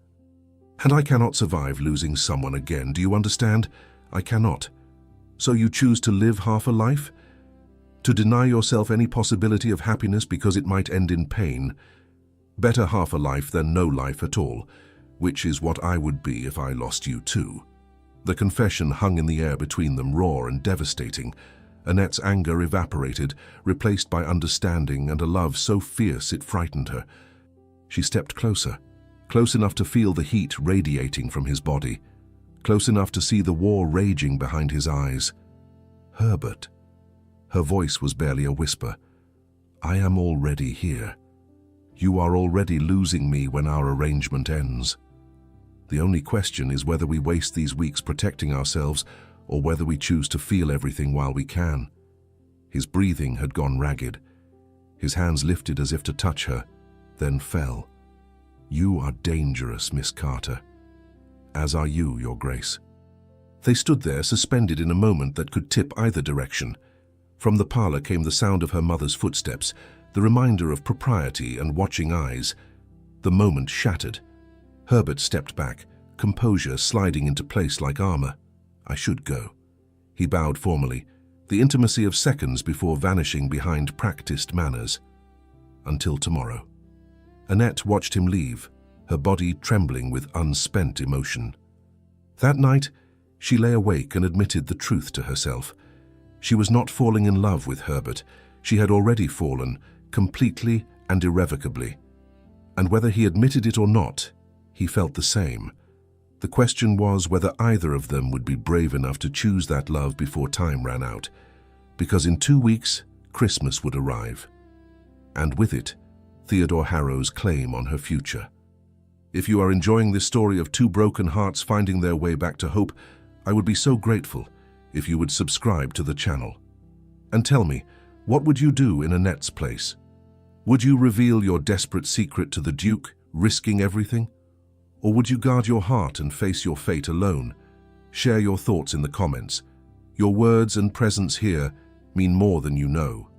And I cannot survive losing someone again, do you understand? I cannot. So you choose to live half a life? To deny yourself any possibility of happiness because it might end in pain? Better half a life than no life at all, which is what I would be if I lost you too." The confession hung in the air between them, raw and devastating. Annette's anger evaporated, replaced by understanding and a love so fierce it frightened her. She stepped closer, close enough to feel the heat radiating from his body, close enough to see the war raging behind his eyes. "Herbert." Her voice was barely a whisper. "I am already here. You are already losing me when our arrangement ends. The only question is whether we waste these weeks protecting ourselves or whether we choose to feel everything while we can." His breathing had gone ragged. His hands lifted as if to touch her, then fell. "You are dangerous, Miss Carter. As are you, Your Grace." They stood there, suspended in a moment that could tip either direction. From the parlor came the sound of her mother's footsteps, the reminder of propriety and watching eyes. The moment shattered. Herbert stepped back, composure sliding into place like armor. "I should go." He bowed formally, the intimacy of seconds before vanishing behind practiced manners. "Until tomorrow." Annette watched him leave, her body trembling with unspent emotion. That night, she lay awake and admitted the truth to herself. She was not falling in love with Herbert. She had already fallen, completely and irrevocably. And whether he admitted it or not, he felt the same. The question was whether either of them would be brave enough to choose that love before time ran out, because in 2 weeks, Christmas would arrive. And with it, Theodore Harrow's claim on her future. If you are enjoying this story of two broken hearts finding their way back to hope, I would be so grateful if you would subscribe to the channel. And tell me, what would you do in Annette's place? Would you reveal your desperate secret to the Duke, risking everything? Or would you guard your heart and face your fate alone? Share your thoughts in the comments. Your words and presence here mean more than you know.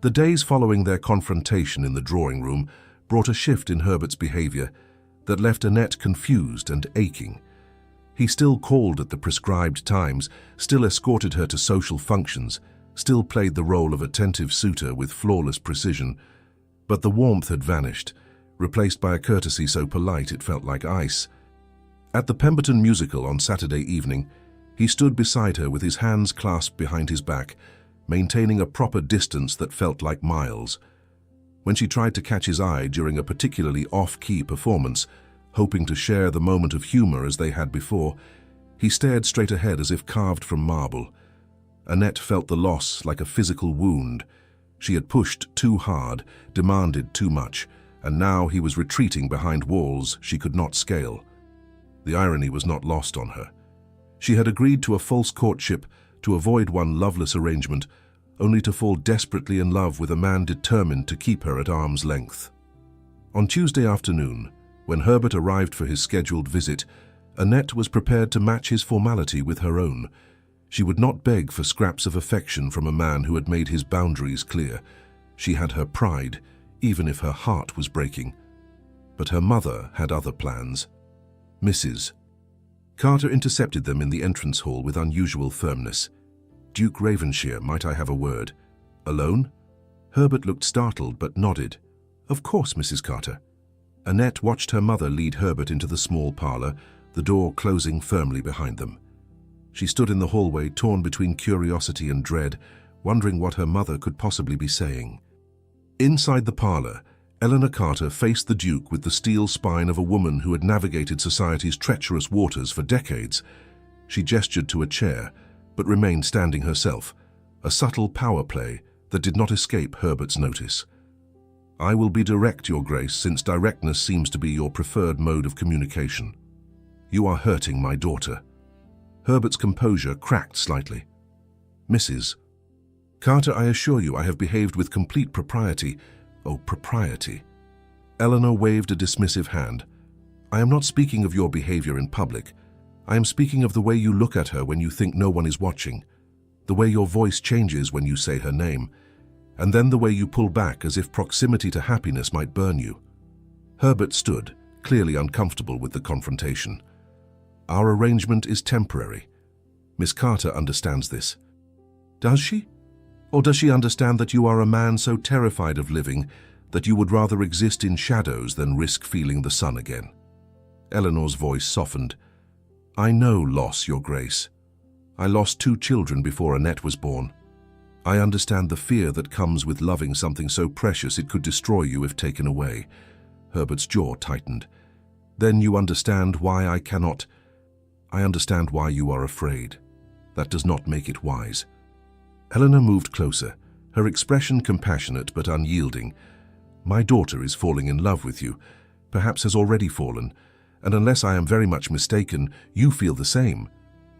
The days following their confrontation in the drawing room brought a shift in Herbert's behavior that left Annette confused and aching. He still called at the prescribed times, still escorted her to social functions, still played the role of attentive suitor with flawless precision, but the warmth had vanished, replaced by a courtesy so polite it felt like ice. At the Pemberton musical on Saturday evening, he stood beside her with his hands clasped behind his back, maintaining a proper distance that felt like miles. When she tried to catch his eye during a particularly off-key performance, hoping to share the moment of humor as they had before, he stared straight ahead as if carved from marble. Annette felt the loss like a physical wound. She had pushed too hard, demanded too much, and now he was retreating behind walls she could not scale. The irony was not lost on her. She had agreed to a false courtship to avoid one loveless arrangement, only to fall desperately in love with a man determined to keep her at arm's length. On Tuesday afternoon, when Herbert arrived for his scheduled visit, Annette was prepared to match his formality with her own. She would not beg for scraps of affection from a man who had made his boundaries clear. She had her pride, even if her heart was breaking. But her mother had other plans. Mrs. Carter intercepted them in the entrance hall with unusual firmness. "Duke Ravenshire, might I have a word?" "Alone?" Herbert looked startled but nodded. "Of course, Mrs. Carter." Annette watched her mother lead Herbert into the small parlor, the door closing firmly behind them. She stood in the hallway, torn between curiosity and dread, wondering what her mother could possibly be saying. Inside the parlor, Eleanor Carter faced the Duke with the steel spine of a woman who had navigated society's treacherous waters for decades. She gestured to a chair, but remained standing herself, a subtle power play that did not escape Herbert's notice. "I will be direct, Your Grace, since directness seems to be your preferred mode of communication. You are hurting my daughter." Herbert's composure cracked slightly. "Mrs. Carter, I assure you I have behaved with complete propriety." "Oh, propriety." Eleanor waved a dismissive hand. "I am not speaking of your behavior in public. I am speaking of the way you look at her when you think no one is watching, the way your voice changes when you say her name, and then the way you pull back as if proximity to happiness might burn you." Herbert stood, clearly uncomfortable with the confrontation. "Our arrangement is temporary. Miss Carter understands this." "Does she? Or does she understand that you are a man so terrified of living that you would rather exist in shadows than risk feeling the sun again?" Eleanor's voice softened. "I know loss, Your Grace. I lost 2 children before Annette was born. I understand the fear that comes with loving something so precious it could destroy you if taken away." Herbert's jaw tightened. "Then you understand why I cannot—" "I understand why you are afraid. That does not make it wise." Eleanor moved closer, her expression compassionate but unyielding. "My daughter is falling in love with you, perhaps has already fallen, and unless I am very much mistaken, you feel the same.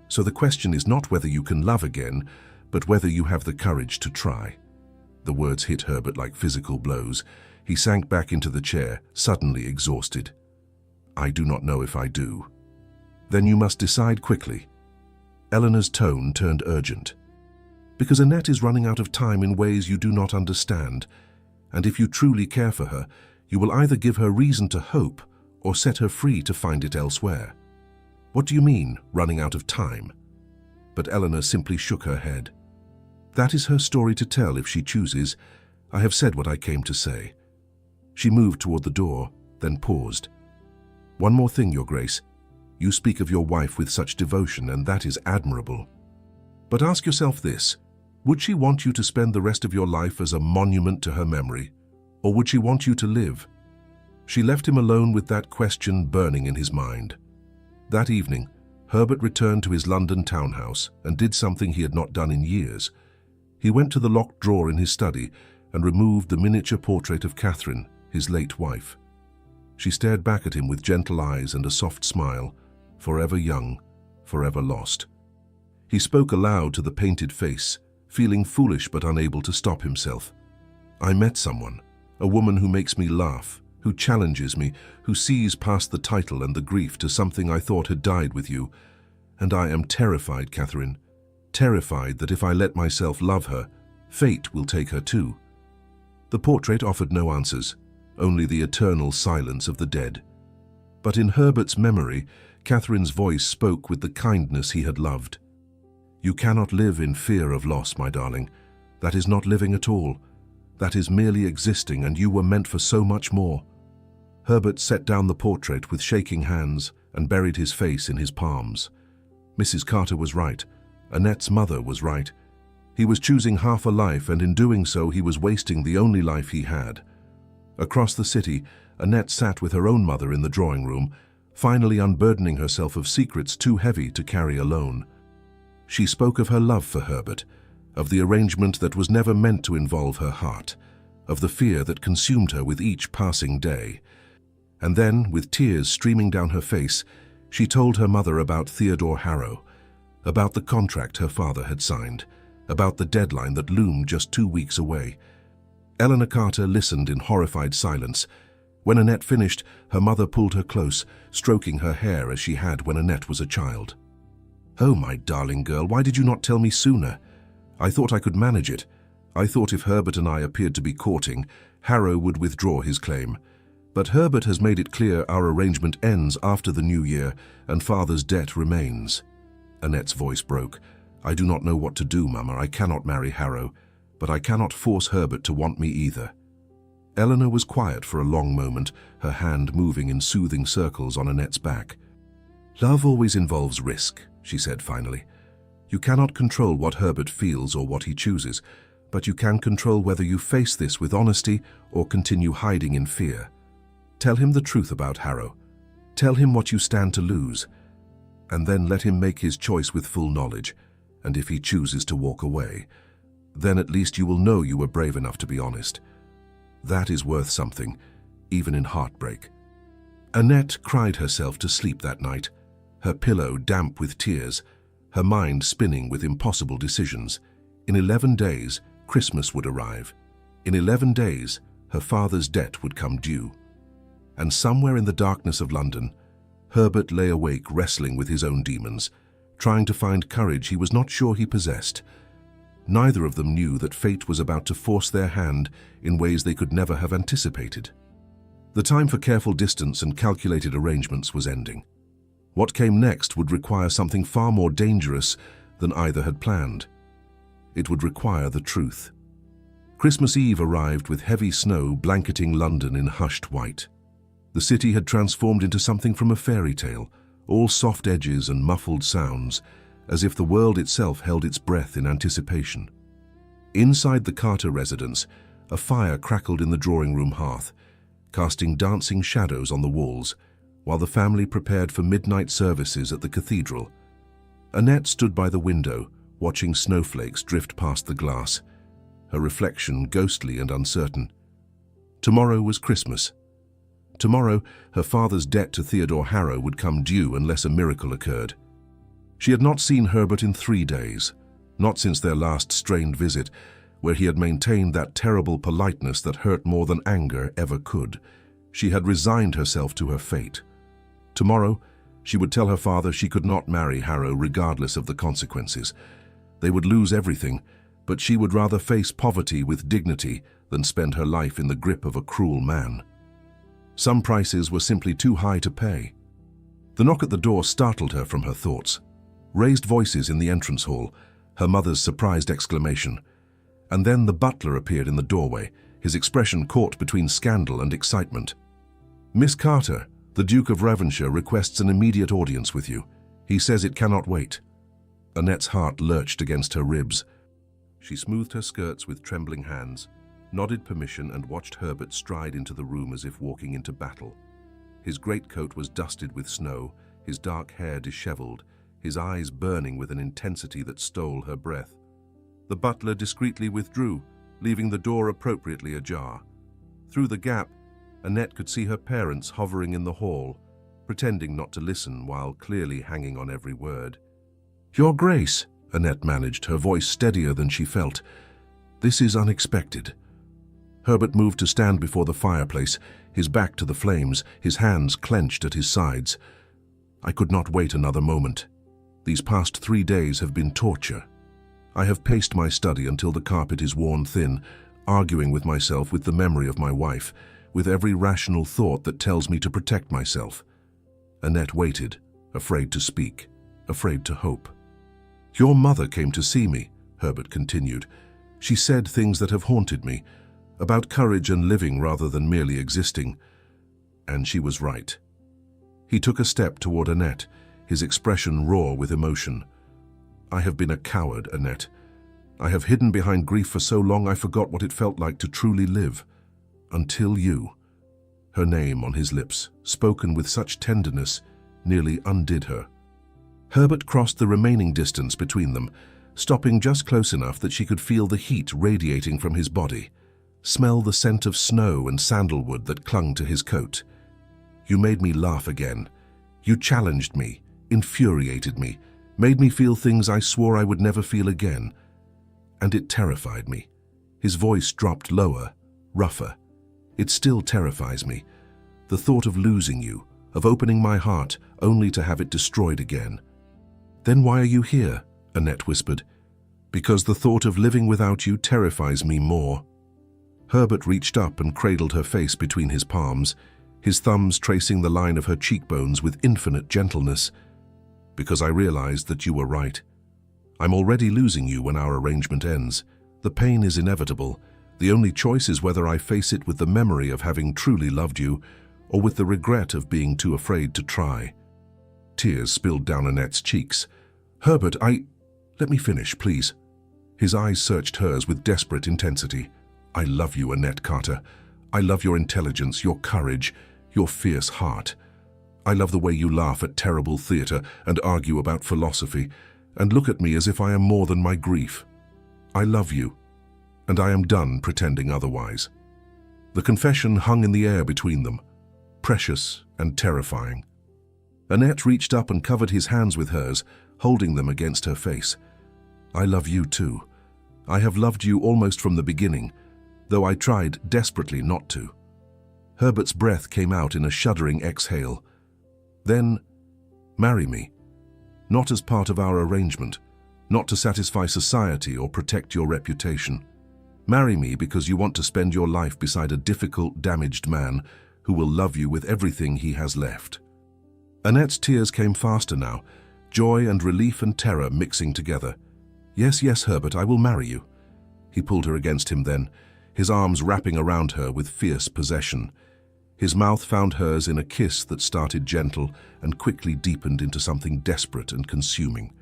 So the question is not whether you can love again, but whether you have the courage to try." The words hit Herbert like physical blows. He sank back into the chair, suddenly exhausted. "I do not know if I do." "Then you must decide quickly." Eleanor's tone turned urgent. "Because Annette is running out of time in ways you do not understand, and if you truly care for her, you will either give her reason to hope or set her free to find it elsewhere." "What do you mean, running out of time?" But Eleanor simply shook her head. "That is her story to tell if she chooses. I have said what I came to say." She moved toward the door, then paused. "One more thing, Your Grace. You speak of your wife with such devotion, and that is admirable. But ask yourself this: would she want you to spend the rest of your life as a monument to her memory? Or would she want you to live? She left him alone with that question burning in his mind. That evening, Herbert returned to his London townhouse and did something he had not done in years. He went to the locked drawer in his study and removed the miniature portrait of Catherine, his late wife. She stared back at him with gentle eyes and a soft smile, forever young, forever lost. He spoke aloud to the painted face, feeling foolish but unable to stop himself. I met someone, a woman who makes me laugh, who challenges me, who sees past the title and the grief to something I thought had died with you. And I am terrified, Catherine, terrified that if I let myself love her, fate will take her too. The portrait offered no answers, only the eternal silence of the dead. But in Herbert's memory, Catherine's voice spoke with the kindness he had loved. You cannot live in fear of loss, my darling. That is not living at all. That is merely existing, and you were meant for so much more. Herbert set down the portrait with shaking hands and buried his face in his palms. Mrs. Carter was right. Annette's mother was right. He was choosing half a life, and in doing so he was wasting the only life he had. Across the city, Annette sat with her own mother in the drawing room, finally unburdening herself of secrets too heavy to carry alone. She spoke of her love for Herbert, of the arrangement that was never meant to involve her heart, of the fear that consumed her with each passing day. And then, with tears streaming down her face, she told her mother about Theodore Harrow, about the contract her father had signed, about the deadline that loomed just 2 weeks away. Eleanor Carter listened in horrified silence. When Annette finished, her mother pulled her close, stroking her hair as she had when Annette was a child. "Oh, my darling girl, why did you not tell me sooner? I thought I could manage it. I thought if Herbert and I appeared to be courting, Harrow would withdraw his claim. But Herbert has made it clear our arrangement ends after the new year, and father's debt remains." Annette's voice broke. "I do not know what to do, Mama. I cannot marry Harrow, but I cannot force Herbert to want me either." Eleanor was quiet for a long moment, her hand moving in soothing circles on Annette's back. "Love always involves risk," she said finally. "You cannot control what Herbert feels or what he chooses, but you can control whether you face this with honesty or continue hiding in fear. Tell him the truth about Harrow. Tell him what you stand to lose, and then let him make his choice with full knowledge, and if he chooses to walk away, then at least you will know you were brave enough to be honest. That is worth something, even in heartbreak." Annette cried herself to sleep that night, her pillow damp with tears, her mind spinning with impossible decisions. In 11 days, Christmas would arrive. In 11 days, her father's debt would come due. And somewhere in the darkness of London, Herbert lay awake wrestling with his own demons, trying to find courage he was not sure he possessed. Neither of them knew that fate was about to force their hand in ways they could never have anticipated. The time for careful distance and calculated arrangements was ending. What came next would require something far more dangerous than either had planned. It would require the truth. Christmas Eve arrived with heavy snow blanketing London in hushed white. The city had transformed into something from a fairy tale, all soft edges and muffled sounds, as if the world itself held its breath in anticipation. Inside the Carter residence, a fire crackled in the drawing-room hearth, casting dancing shadows on the walls, while the family prepared for midnight services at the cathedral. Annette stood by the window, watching snowflakes drift past the glass, her reflection ghostly and uncertain. Tomorrow was Christmas. Tomorrow, her father's debt to Theodore Harrow would come due unless a miracle occurred. She had not seen Herbert in 3 days, not since their last strained visit, where he had maintained that terrible politeness that hurt more than anger ever could. She had resigned herself to her fate. Tomorrow, she would tell her father she could not marry Harrow regardless of the consequences. They would lose everything, but she would rather face poverty with dignity than spend her life in the grip of a cruel man. Some prices were simply too high to pay. The knock at the door startled her from her thoughts. Raised voices in the entrance hall, her mother's surprised exclamation. And then the butler appeared in the doorway, his expression caught between scandal and excitement. "Miss Carter, the Duke of Ravenshire requests an immediate audience with you. He says it cannot wait." Annette's heart lurched against her ribs. She smoothed her skirts with trembling hands, nodded permission and watched Herbert stride into the room as if walking into battle. His greatcoat was dusted with snow, his dark hair disheveled, his eyes burning with an intensity that stole her breath. The butler discreetly withdrew, leaving the door appropriately ajar. Through the gap, Annette could see her parents hovering in the hall, pretending not to listen while clearly hanging on every word. "Your Grace," Annette managed, her voice steadier than she felt. "This is unexpected." Herbert moved to stand before the fireplace, his back to the flames, his hands clenched at his sides. "I could not wait another moment. These past 3 days have been torture. I have paced my study until the carpet is worn thin, arguing with myself with the memory of my wife, with every rational thought that tells me to protect myself." Annette waited, afraid to speak, afraid to hope. "Your mother came to see me," Herbert continued. "She said things that have haunted me, about courage and living rather than merely existing. And she was right." He took a step toward Annette, his expression raw with emotion. "I have been a coward, Annette. I have hidden behind grief for so long I forgot what it felt like to truly live. Until you." Her name on his lips, spoken with such tenderness, nearly undid her. Herbert crossed the remaining distance between them, stopping just close enough that she could feel the heat radiating from his body, smell the scent of snow and sandalwood that clung to his coat. "You made me laugh again. You challenged me, infuriated me, made me feel things I swore I would never feel again. And it terrified me." His voice dropped lower, rougher. "It still terrifies me. The thought of losing you, of opening my heart only to have it destroyed again." "Then why are you here?" Annette whispered. "Because the thought of living without you terrifies me more." Herbert reached up and cradled her face between his palms, his thumbs tracing the line of her cheekbones with infinite gentleness. "Because I realized that you were right. I'm already losing you when our arrangement ends. The pain is inevitable. The only choice is whether I face it with the memory of having truly loved you, or with the regret of being too afraid to try." Tears spilled down Annette's cheeks. "Herbert, Let me finish, please." His eyes searched hers with desperate intensity. "I love you, Annette Carter. I love your intelligence, your courage, your fierce heart. I love the way you laugh at terrible theater and argue about philosophy, and look at me as if I am more than my grief. I love you, and I am done pretending otherwise." The confession hung in the air between them, precious and terrifying. Annette reached up and covered his hands with hers, holding them against her face. "I love you too. I have loved you almost from the beginning, though I tried desperately not to." Herbert's breath came out in a shuddering exhale. "Then, marry me. Not as part of our arrangement, not to satisfy society or protect your reputation. Marry me because you want to spend your life beside a difficult, damaged man who will love you with everything he has left." Annette's tears came faster now, joy and relief and terror mixing together. "Yes, yes, Herbert, I will marry you." He pulled her against him then, his arms wrapping around her with fierce possession. His mouth found hers in a kiss that started gentle and quickly deepened into something desperate and consuming.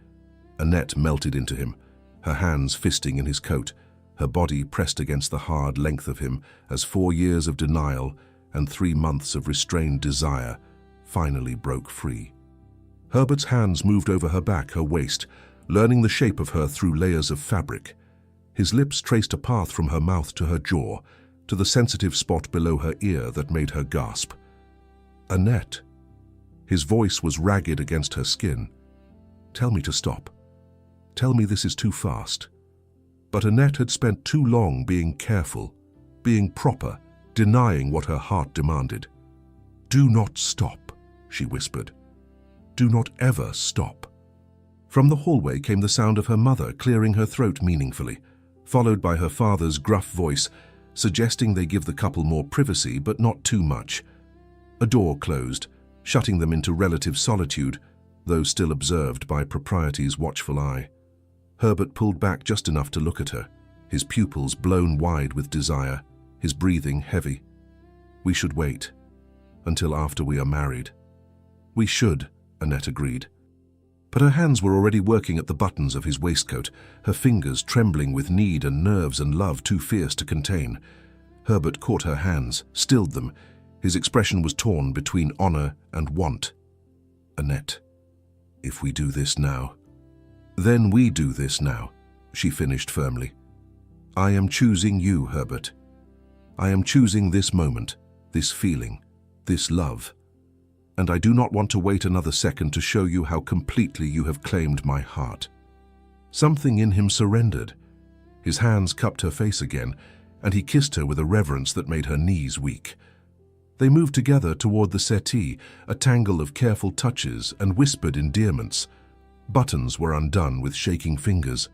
Annette melted into him, her hands fisting in his coat, her body pressed against the hard length of him as 4 years of denial and 3 months of restrained desire finally broke free. Herbert's hands moved over her back, her waist, learning the shape of her through layers of fabric. His lips traced a path from her mouth to her jaw, to the sensitive spot below her ear that made her gasp. "Annette." His voice was ragged against her skin. "Tell me to stop. Tell me this is too fast." But Annette had spent too long being careful, being proper, denying what her heart demanded. "Do not stop," she whispered. "Do not ever stop." From the hallway came the sound of her mother clearing her throat meaningfully, followed by her father's gruff voice, suggesting they give the couple more privacy but not too much. A door closed, shutting them into relative solitude, though still observed by propriety's watchful eye. Herbert pulled back just enough to look at her, his pupils blown wide with desire, his breathing heavy. "We should wait until after we are married." "We should," Annette agreed. But her hands were already working at the buttons of his waistcoat, her fingers trembling with need and nerves and love too fierce to contain. Herbert caught her hands, stilled them. His expression was torn between honor and want. "Annette, if we do this now..." "Then we do this now," she finished firmly. "I am choosing you, Herbert. I am choosing this moment, this feeling, this love. And I do not want to wait another second to show you how completely you have claimed my heart." Something in him surrendered. His hands cupped her face again, and he kissed her with a reverence that made her knees weak. They moved together toward the settee, a tangle of careful touches and whispered endearments. Buttons were undone with shaking fingers.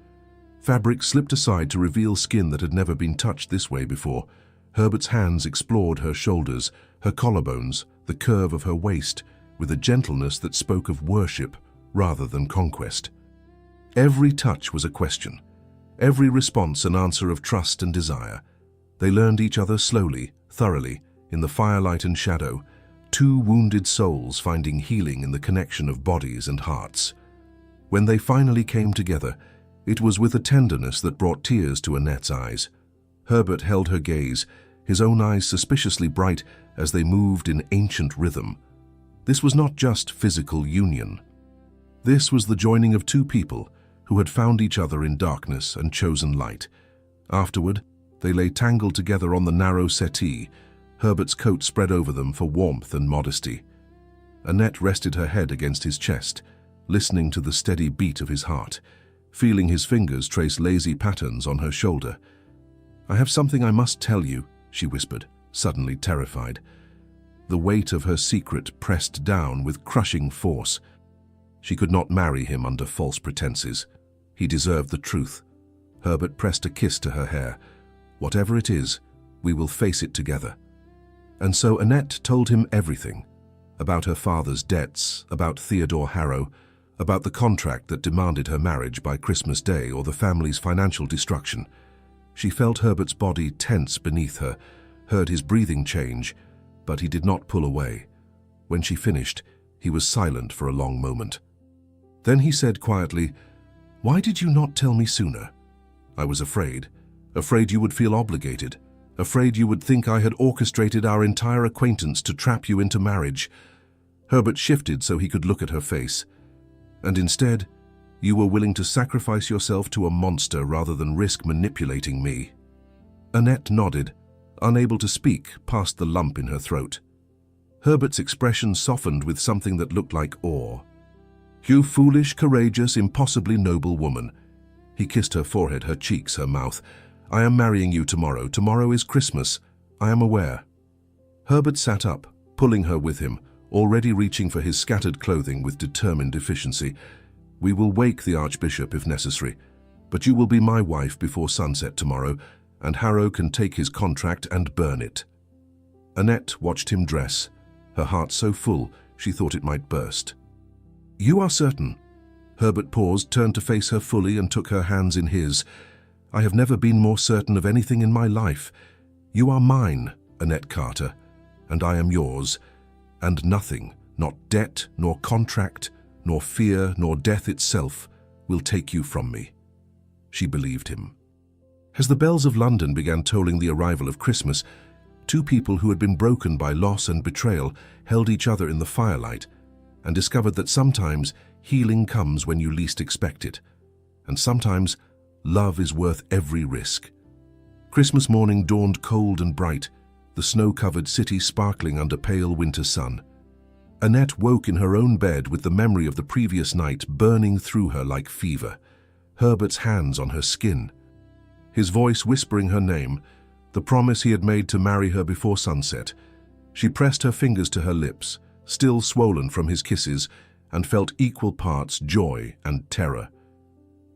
Fabric slipped aside to reveal skin that had never been touched this way before. Herbert's hands explored her shoulders, her collarbones, the curve of her waist, with a gentleness that spoke of worship rather than conquest. Every touch was a question, every response an answer of trust and desire. They learned each other slowly, thoroughly, in the firelight and shadow, two wounded souls finding healing in the connection of bodies and hearts. When they finally came together, it was with a tenderness that brought tears to Annette's eyes. Herbert held her gaze, his own eyes suspiciously bright as they moved in ancient rhythm. This was not just physical union. This was the joining of two people who had found each other in darkness and chosen light. Afterward, they lay tangled together on the narrow settee, Herbert's coat spread over them for warmth and modesty. Annette rested her head against his chest, listening to the steady beat of his heart, feeling his fingers trace lazy patterns on her shoulder. "I have something I must tell you," she whispered, suddenly terrified. The weight of her secret pressed down with crushing force. She could not marry him under false pretenses. He deserved the truth. Herbert pressed a kiss to her hair. "Whatever it is, we will face it together." And so Annette told him everything, about her father's debts, about Theodore Harrow, about the contract that demanded her marriage by Christmas Day or the family's financial destruction. She felt Herbert's body tense beneath her, heard his breathing change, but he did not pull away. When she finished, he was silent for a long moment. Then he said quietly, "Why did you not tell me sooner?" "I was afraid you would feel obligated, afraid you would think I had orchestrated our entire acquaintance to trap you into marriage." Herbert shifted so he could look at her face. "And instead, you were willing to sacrifice yourself to a monster rather than risk manipulating me." Annette nodded, unable to speak past the lump in her throat. Herbert's expression softened with something that looked like awe. "You foolish, courageous, impossibly noble woman." He kissed her forehead, her cheeks, her mouth. "I am marrying you tomorrow. Tomorrow is Christmas. I am aware." Herbert sat up, pulling her with him, already reaching for his scattered clothing with determined efficiency. "We will wake the Archbishop if necessary, but you will be my wife before sunset tomorrow, and Harrow can take his contract and burn it." Annette watched him dress, her heart so full she thought it might burst. "You are certain?" Herbert paused, turned to face her fully and took her hands in his. "I have never been more certain of anything in my life. You are mine, Annette Carter, and I am yours, and nothing, not debt, nor contract, nor fear, nor death itself, will take you from me." She believed him. As the bells of London began tolling the arrival of Christmas, two people who had been broken by loss and betrayal held each other in the firelight and discovered that sometimes healing comes when you least expect it, and sometimes love is worth every risk. Christmas morning dawned cold and bright, the snow-covered city sparkling under pale winter sun. Annette woke in her own bed with the memory of the previous night burning through her like fever, Herbert's hands on her skin, his voice whispering her name, the promise he had made to marry her before sunset. She pressed her fingers to her lips, still swollen from his kisses, and felt equal parts joy and terror.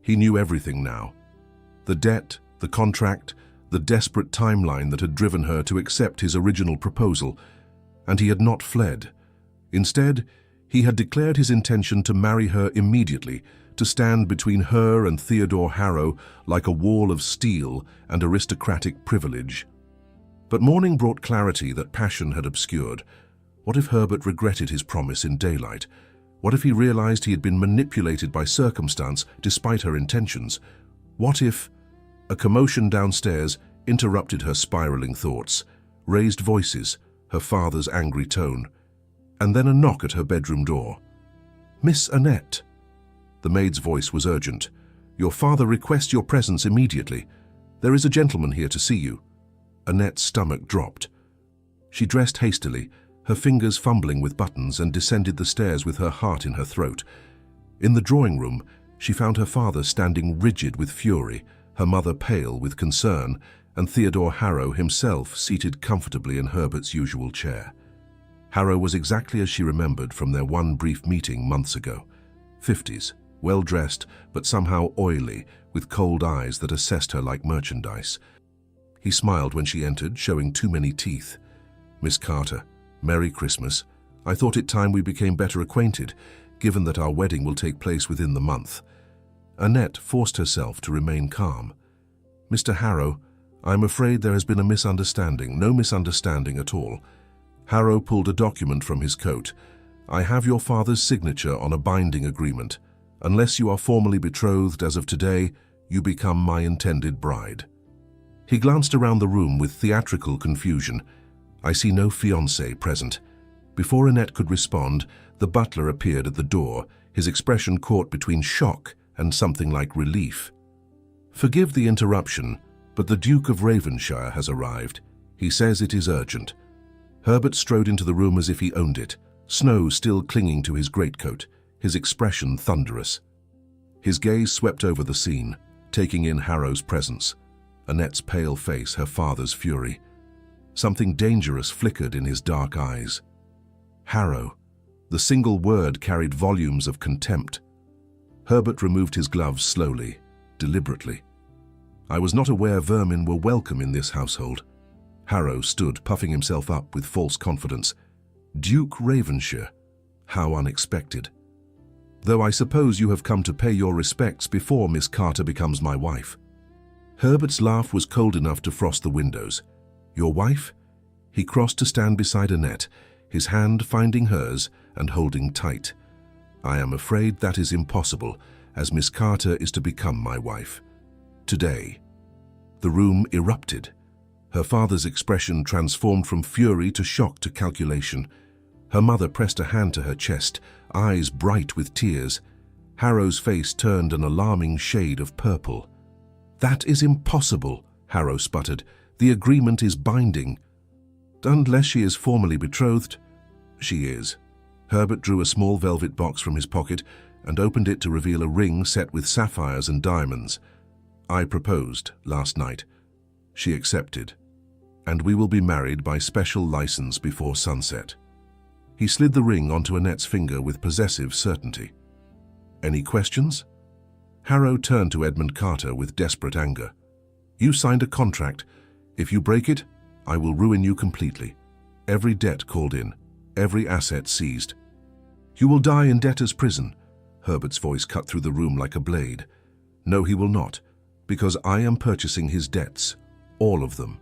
He knew everything now. The debt, the contract, the desperate timeline that had driven her to accept his original proposal, and he had not fled. Instead, he had declared his intention to marry her immediately, to stand between her and Theodore Harrow like a wall of steel and aristocratic privilege. But morning brought clarity that passion had obscured. What if Herbert regretted his promise in daylight? What if he realized he had been manipulated by circumstance despite her intentions? What if... A commotion downstairs interrupted her spiraling thoughts. Raised voices, her father's angry tone, and then a knock at her bedroom door. "Miss Annette." The maid's voice was urgent. "Your father requests your presence immediately. There is a gentleman here to see you." Annette's stomach dropped. She dressed hastily, her fingers fumbling with buttons, and descended the stairs with her heart in her throat. In the drawing room, she found her father standing rigid with fury, her mother pale with concern, and Theodore Harrow himself seated comfortably in Herbert's usual chair. Harrow was exactly as she remembered from their one brief meeting months ago. 50s, well-dressed but somehow oily, with cold eyes that assessed her like merchandise. He smiled when she entered, showing too many teeth. "Miss Carter, Merry Christmas. I thought it time we became better acquainted, given that our wedding will take place within the month." Annette forced herself to remain calm. "Mr. Harrow, I'm afraid there has been a misunderstanding." "No misunderstanding at all." Harrow pulled a document from his coat. "I have your father's signature on a binding agreement. Unless you are formally betrothed as of today, you become my intended bride." He glanced around the room with theatrical confusion. "I see no fiancé present." Before Annette could respond, the butler appeared at the door, his expression caught between shock and something like relief. "Forgive the interruption, but the Duke of Ravenshire has arrived. He says it is urgent." Herbert strode into the room as if he owned it, snow still clinging to his greatcoat, his expression thunderous. His gaze swept over the scene, taking in Harrow's presence, Annette's pale face, her father's fury. Something dangerous flickered in his dark eyes. Harrow. The single word carried volumes of contempt. Herbert removed his gloves slowly, deliberately. "I was not aware vermin were welcome in this household." Harrow stood, puffing himself up with false confidence. "Duke Ravenshire? How unexpected. Though I suppose you have come to pay your respects before Miss Carter becomes my wife." Herbert's laugh was cold enough to frost the windows. "Your wife?" He crossed to stand beside Annette, his hand finding hers and holding tight. "I am afraid that is impossible, as Miss Carter is to become my wife. Today." The room erupted. Her father's expression transformed from fury to shock to calculation. Her mother pressed a hand to her chest, eyes bright with tears. Harrow's face turned an alarming shade of purple. "That is impossible," Harrow sputtered. "The agreement is binding." "Unless she is formally betrothed." "She is." Herbert drew a small velvet box from his pocket and opened it to reveal a ring set with sapphires and diamonds. "I proposed last night. She accepted, and we will be married by special license before sunset." He slid the ring onto Annette's finger with possessive certainty. "Any questions?" Harrow turned to Edmund Carter with desperate anger. "You signed a contract. If you break it, I will ruin you completely. Every debt called in, every asset seized." "You will die in debtor's prison." Herbert's voice cut through the room like a blade. "No, he will not, because I am purchasing his debts, all of them."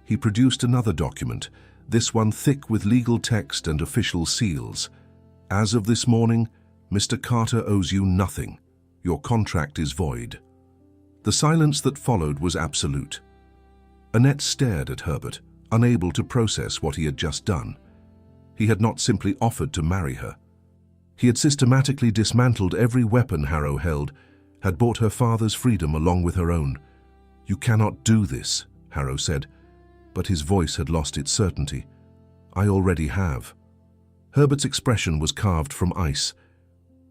He produced another document, this one thick with legal text and official seals. "As of this morning, Mr. Carter owes you nothing. Your contract is void." The silence that followed was absolute. Annette stared at Herbert, unable to process what he had just done. He had not simply offered to marry her. He had systematically dismantled every weapon Harrow held, had bought her father's freedom along with her own. "You cannot do this," Harrow said, but his voice had lost its certainty. "I already have." Herbert's expression was carved from ice.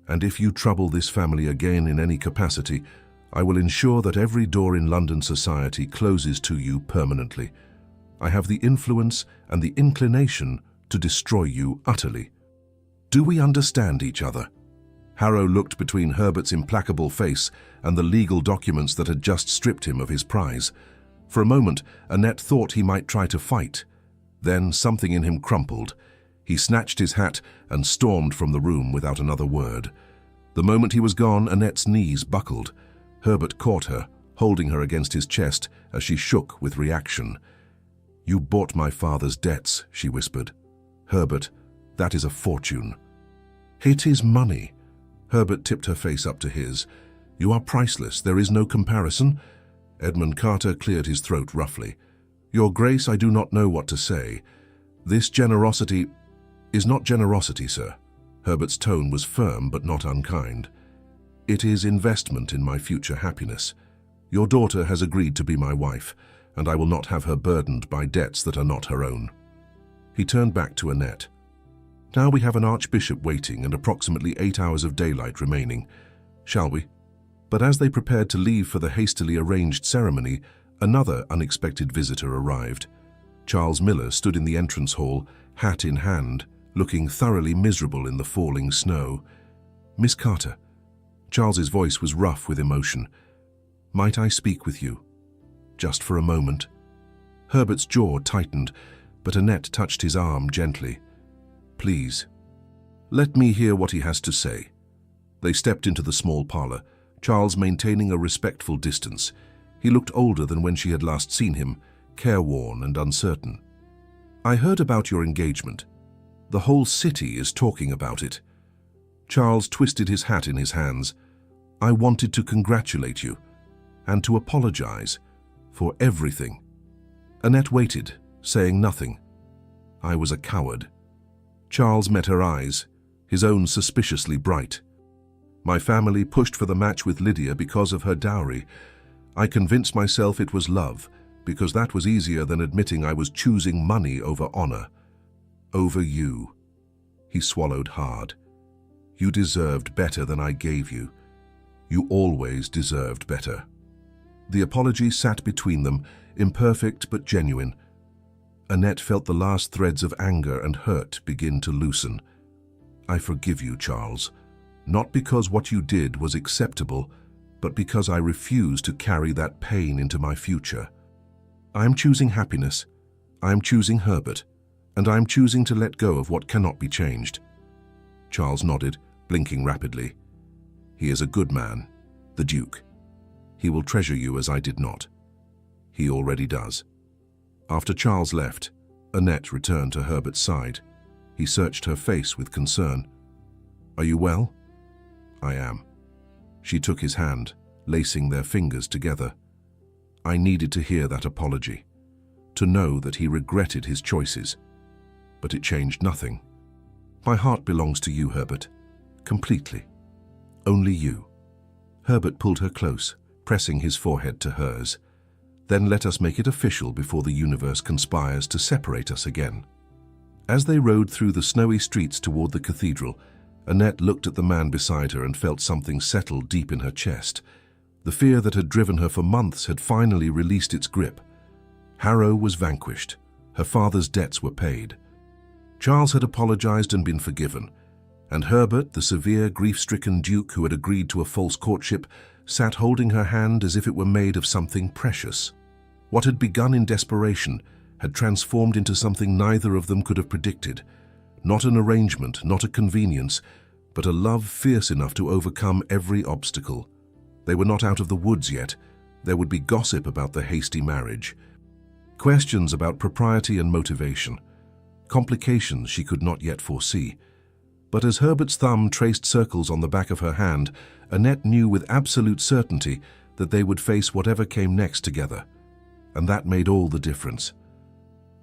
"And if you trouble this family again in any capacity, I will ensure that every door in London society closes to you permanently. I have the influence and the inclination to destroy you utterly. Do we understand each other?" Harrow looked between Herbert's implacable face and the legal documents that had just stripped him of his prize. For a moment, Annette thought he might try to fight. Then something in him crumpled. He snatched his hat and stormed from the room without another word. The moment he was gone, Annette's knees buckled. Herbert caught her, holding her against his chest as she shook with reaction. "You bought my father's debts," she whispered. "Herbert, that is a fortune." "It is money." Herbert tipped her face up to his. "You are priceless. There is no comparison." Edmund Carter cleared his throat roughly. "Your Grace, I do not know what to say. This generosity is not generosity, sir." Herbert's tone was firm but not unkind. "It is investment in my future happiness. Your daughter has agreed to be my wife, and I will not have her burdened by debts that are not her own." He turned back to Annette. "Now we have an archbishop waiting and approximately 8 hours of daylight remaining. Shall we?" But as they prepared to leave for the hastily arranged ceremony, another unexpected visitor arrived. Charles Miller stood in the entrance hall, hat in hand, looking thoroughly miserable in the falling snow. "Miss Carter." Charles's voice was rough with emotion. "Might I speak with you? Just for a moment?" Herbert's jaw tightened, but Annette touched his arm gently. "Please, let me hear what he has to say." They stepped into the small parlor, Charles maintaining a respectful distance. He looked older than when she had last seen him, careworn and uncertain. "I heard about your engagement. The whole city is talking about it." Charles twisted his hat in his hands. "I wanted to congratulate you and to apologize for everything." Annette waited, saying nothing. "I was a coward." Charles met her eyes, his own suspiciously bright. "My family pushed for the match with Lydia because of her dowry. I convinced myself it was love, because that was easier than admitting I was choosing money over honor. Over you." He swallowed hard. "You deserved better than I gave you. You always deserved better." The apology sat between them, imperfect but genuine. Annette felt the last threads of anger and hurt begin to loosen. "I forgive you, Charles, not because what you did was acceptable, but because I refuse to carry that pain into my future. I am choosing happiness, I am choosing Herbert, and I am choosing to let go of what cannot be changed." Charles nodded, blinking rapidly. "He is a good man, the Duke. He will treasure you as I did not. He already does." After Charles left, Annette returned to Herbert's side. He searched her face with concern. "Are you well?" "I am." She took his hand, lacing their fingers together. "I needed to hear that apology, to know that he regretted his choices. But it changed nothing. My heart belongs to you, Herbert, completely. Only you." Herbert pulled her close, pressing his forehead to hers. "Then let us make it official before the universe conspires to separate us again." As they rode through the snowy streets toward the cathedral, Annette looked at the man beside her and felt something settle deep in her chest. The fear that had driven her for months had finally released its grip. Harrow was vanquished. Her father's debts were paid. Charles had apologized and been forgiven, and Herbert, the severe, grief-stricken duke who had agreed to a false courtship, sat holding her hand as if it were made of something precious. What had begun in desperation had transformed into something neither of them could have predicted. Not an arrangement, not a convenience, but a love fierce enough to overcome every obstacle. They were not out of the woods yet. There would be gossip about the hasty marriage, questions about propriety and motivation, complications she could not yet foresee. But as Herbert's thumb traced circles on the back of her hand, Annette knew with absolute certainty that they would face whatever came next together. And that made all the difference.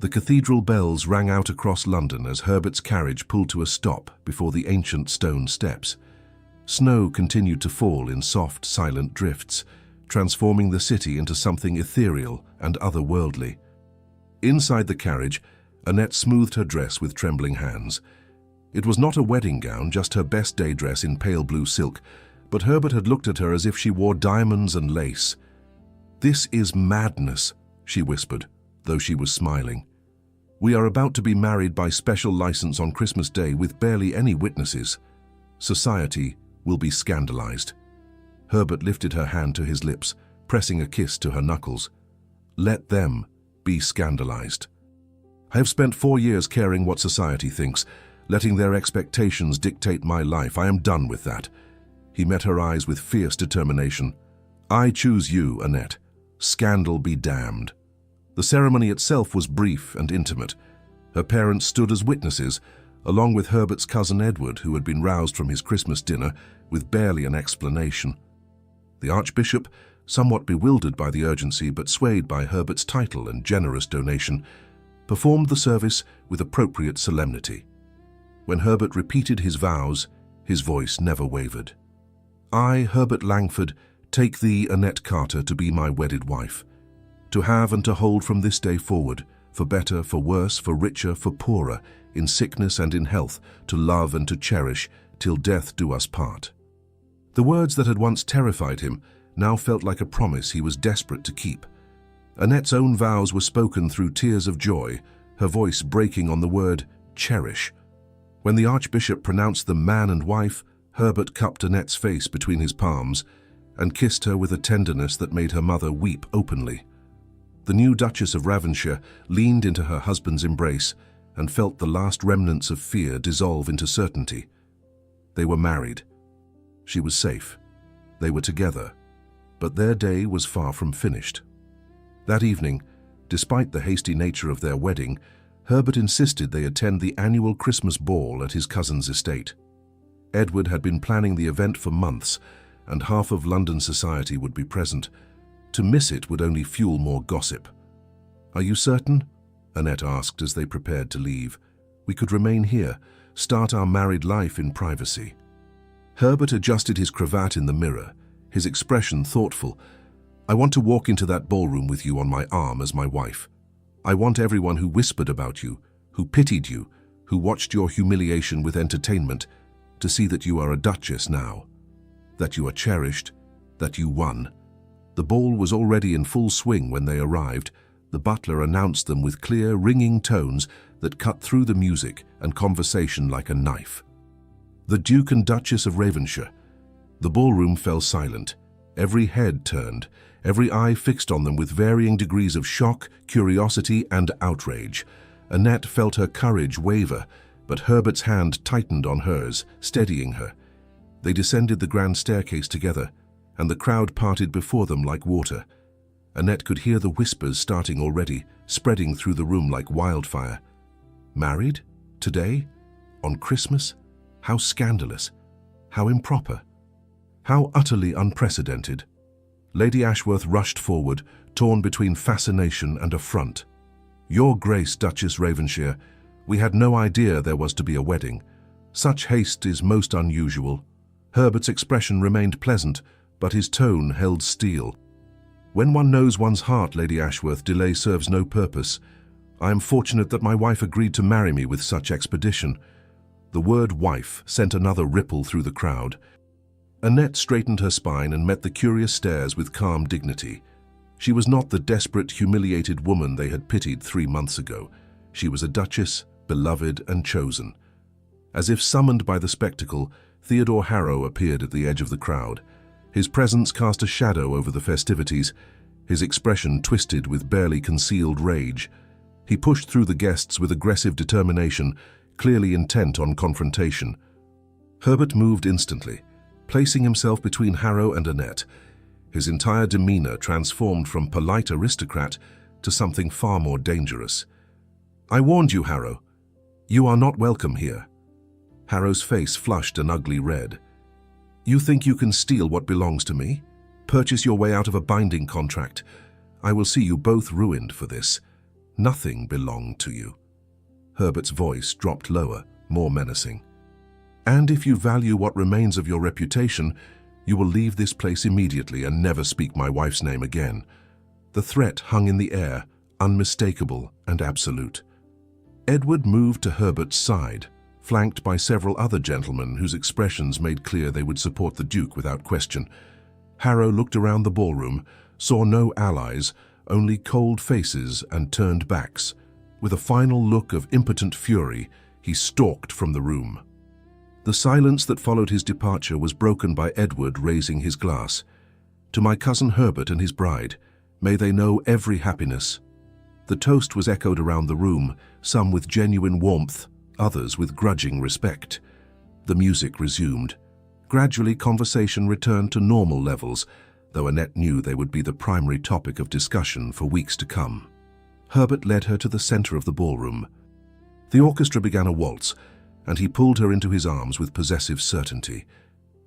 The cathedral bells rang out across London as Herbert's carriage pulled to a stop before the ancient stone steps. Snow continued to fall in soft, silent drifts, transforming the city into something ethereal and otherworldly. Inside the carriage, Annette smoothed her dress with trembling hands. It was not a wedding gown, just her best day dress in pale blue silk, but Herbert had looked at her as if she wore diamonds and lace. "This is madness," she whispered, though she was smiling. "We are about to be married by special license on Christmas Day with barely any witnesses. Society will be scandalized." Herbert lifted her hand to his lips, pressing a kiss to her knuckles. "Let them be scandalized. I have spent 4 years caring what society thinks, letting their expectations dictate my life. I am done with that." He met her eyes with fierce determination. "I choose you, Annette. Scandal be damned." The ceremony itself was brief and intimate. Her parents stood as witnesses, along with Herbert's cousin Edward, who had been roused from his Christmas dinner with barely an explanation. The Archbishop, somewhat bewildered by the urgency but swayed by Herbert's title and generous donation, performed the service with appropriate solemnity. When Herbert repeated his vows, his voice never wavered. I, Herbert Langford, take thee, Annette Carter, to be my wedded wife, to have and to hold from this day forward, for better, for worse, for richer, for poorer, in sickness and in health, to love and to cherish, till death do us part. The words that had once terrified him now felt like a promise he was desperate to keep. Annette's own vows were spoken through tears of joy, her voice breaking on the word cherish. When the Archbishop pronounced them man and wife, Herbert cupped Annette's face between his palms and kissed her with a tenderness that made her mother weep openly. The new Duchess of Ravensshire leaned into her husband's embrace and felt the last remnants of fear dissolve into certainty. They were married. She was safe. They were together. But their day was far from finished. That evening, despite the hasty nature of their wedding, Herbert insisted they attend the annual Christmas ball at his cousin's estate. Edward had been planning the event for months, and half of London society would be present. To miss it would only fuel more gossip. "Are you certain?" Annette asked as they prepared to leave. "We could remain here, start our married life in privacy." Herbert adjusted his cravat in the mirror, his expression thoughtful. "I want to walk into that ballroom with you on my arm as my wife. I want everyone who whispered about you, who pitied you, who watched your humiliation with entertainment, to see that you are a duchess now, that you are cherished, that you won." The ball was already in full swing when they arrived. The butler announced them with clear, ringing tones that cut through the music and conversation like a knife. The Duke and Duchess of Ravensshire. The ballroom fell silent. Every head turned, every eye fixed on them with varying degrees of shock, curiosity, and outrage. Annette felt her courage waver, but Herbert's hand tightened on hers, steadying her. They descended the grand staircase together, and the crowd parted before them like water. Annette could hear the whispers starting already, spreading through the room like wildfire. Married? Today? On Christmas? How scandalous! How improper! How utterly unprecedented! Lady Ashworth rushed forward, torn between fascination and affront. "Your Grace, Duchess Ravensshire, we had no idea there was to be a wedding. Such haste is most unusual." Herbert's expression remained pleasant, but his tone held steel. "When one knows one's heart, Lady Ashworth, delay serves no purpose. I am fortunate that my wife agreed to marry me with such expedition." The word wife sent another ripple through the crowd. Annette straightened her spine and met the curious stares with calm dignity. She was not the desperate, humiliated woman they had pitied 3 months ago. She was a duchess, beloved and chosen. As if summoned by the spectacle, Theodore Harrow appeared at the edge of the crowd. His presence cast a shadow over the festivities, his expression twisted with barely concealed rage. He pushed through the guests with aggressive determination, clearly intent on confrontation. Herbert moved instantly, placing himself between Harrow and Annette. His entire demeanor transformed from polite aristocrat to something far more dangerous. "I warned you, Harrow. You are not welcome here." Harrow's face flushed an ugly red. "You think you can steal what belongs to me? Purchase your way out of a binding contract? I will see you both ruined for this. Nothing belonged to you." Herbert's voice dropped lower, more menacing. "And if you value what remains of your reputation, you will leave this place immediately and never speak my wife's name again." The threat hung in the air, unmistakable and absolute. Edward moved to Herbert's side, flanked by several other gentlemen whose expressions made clear they would support the Duke without question. Harrow looked around the ballroom, saw no allies, only cold faces and turned backs. With a final look of impotent fury, he stalked from the room. The silence that followed his departure was broken by Edward raising his glass. "To my cousin Herbert and his bride, may they know every happiness." The toast was echoed around the room, some with genuine warmth, others with grudging respect. The music resumed. Gradually, conversation returned to normal levels, though Annette knew they would be the primary topic of discussion for weeks to come. Herbert led her to the center of the ballroom. The orchestra began a waltz, and he pulled her into his arms with possessive certainty.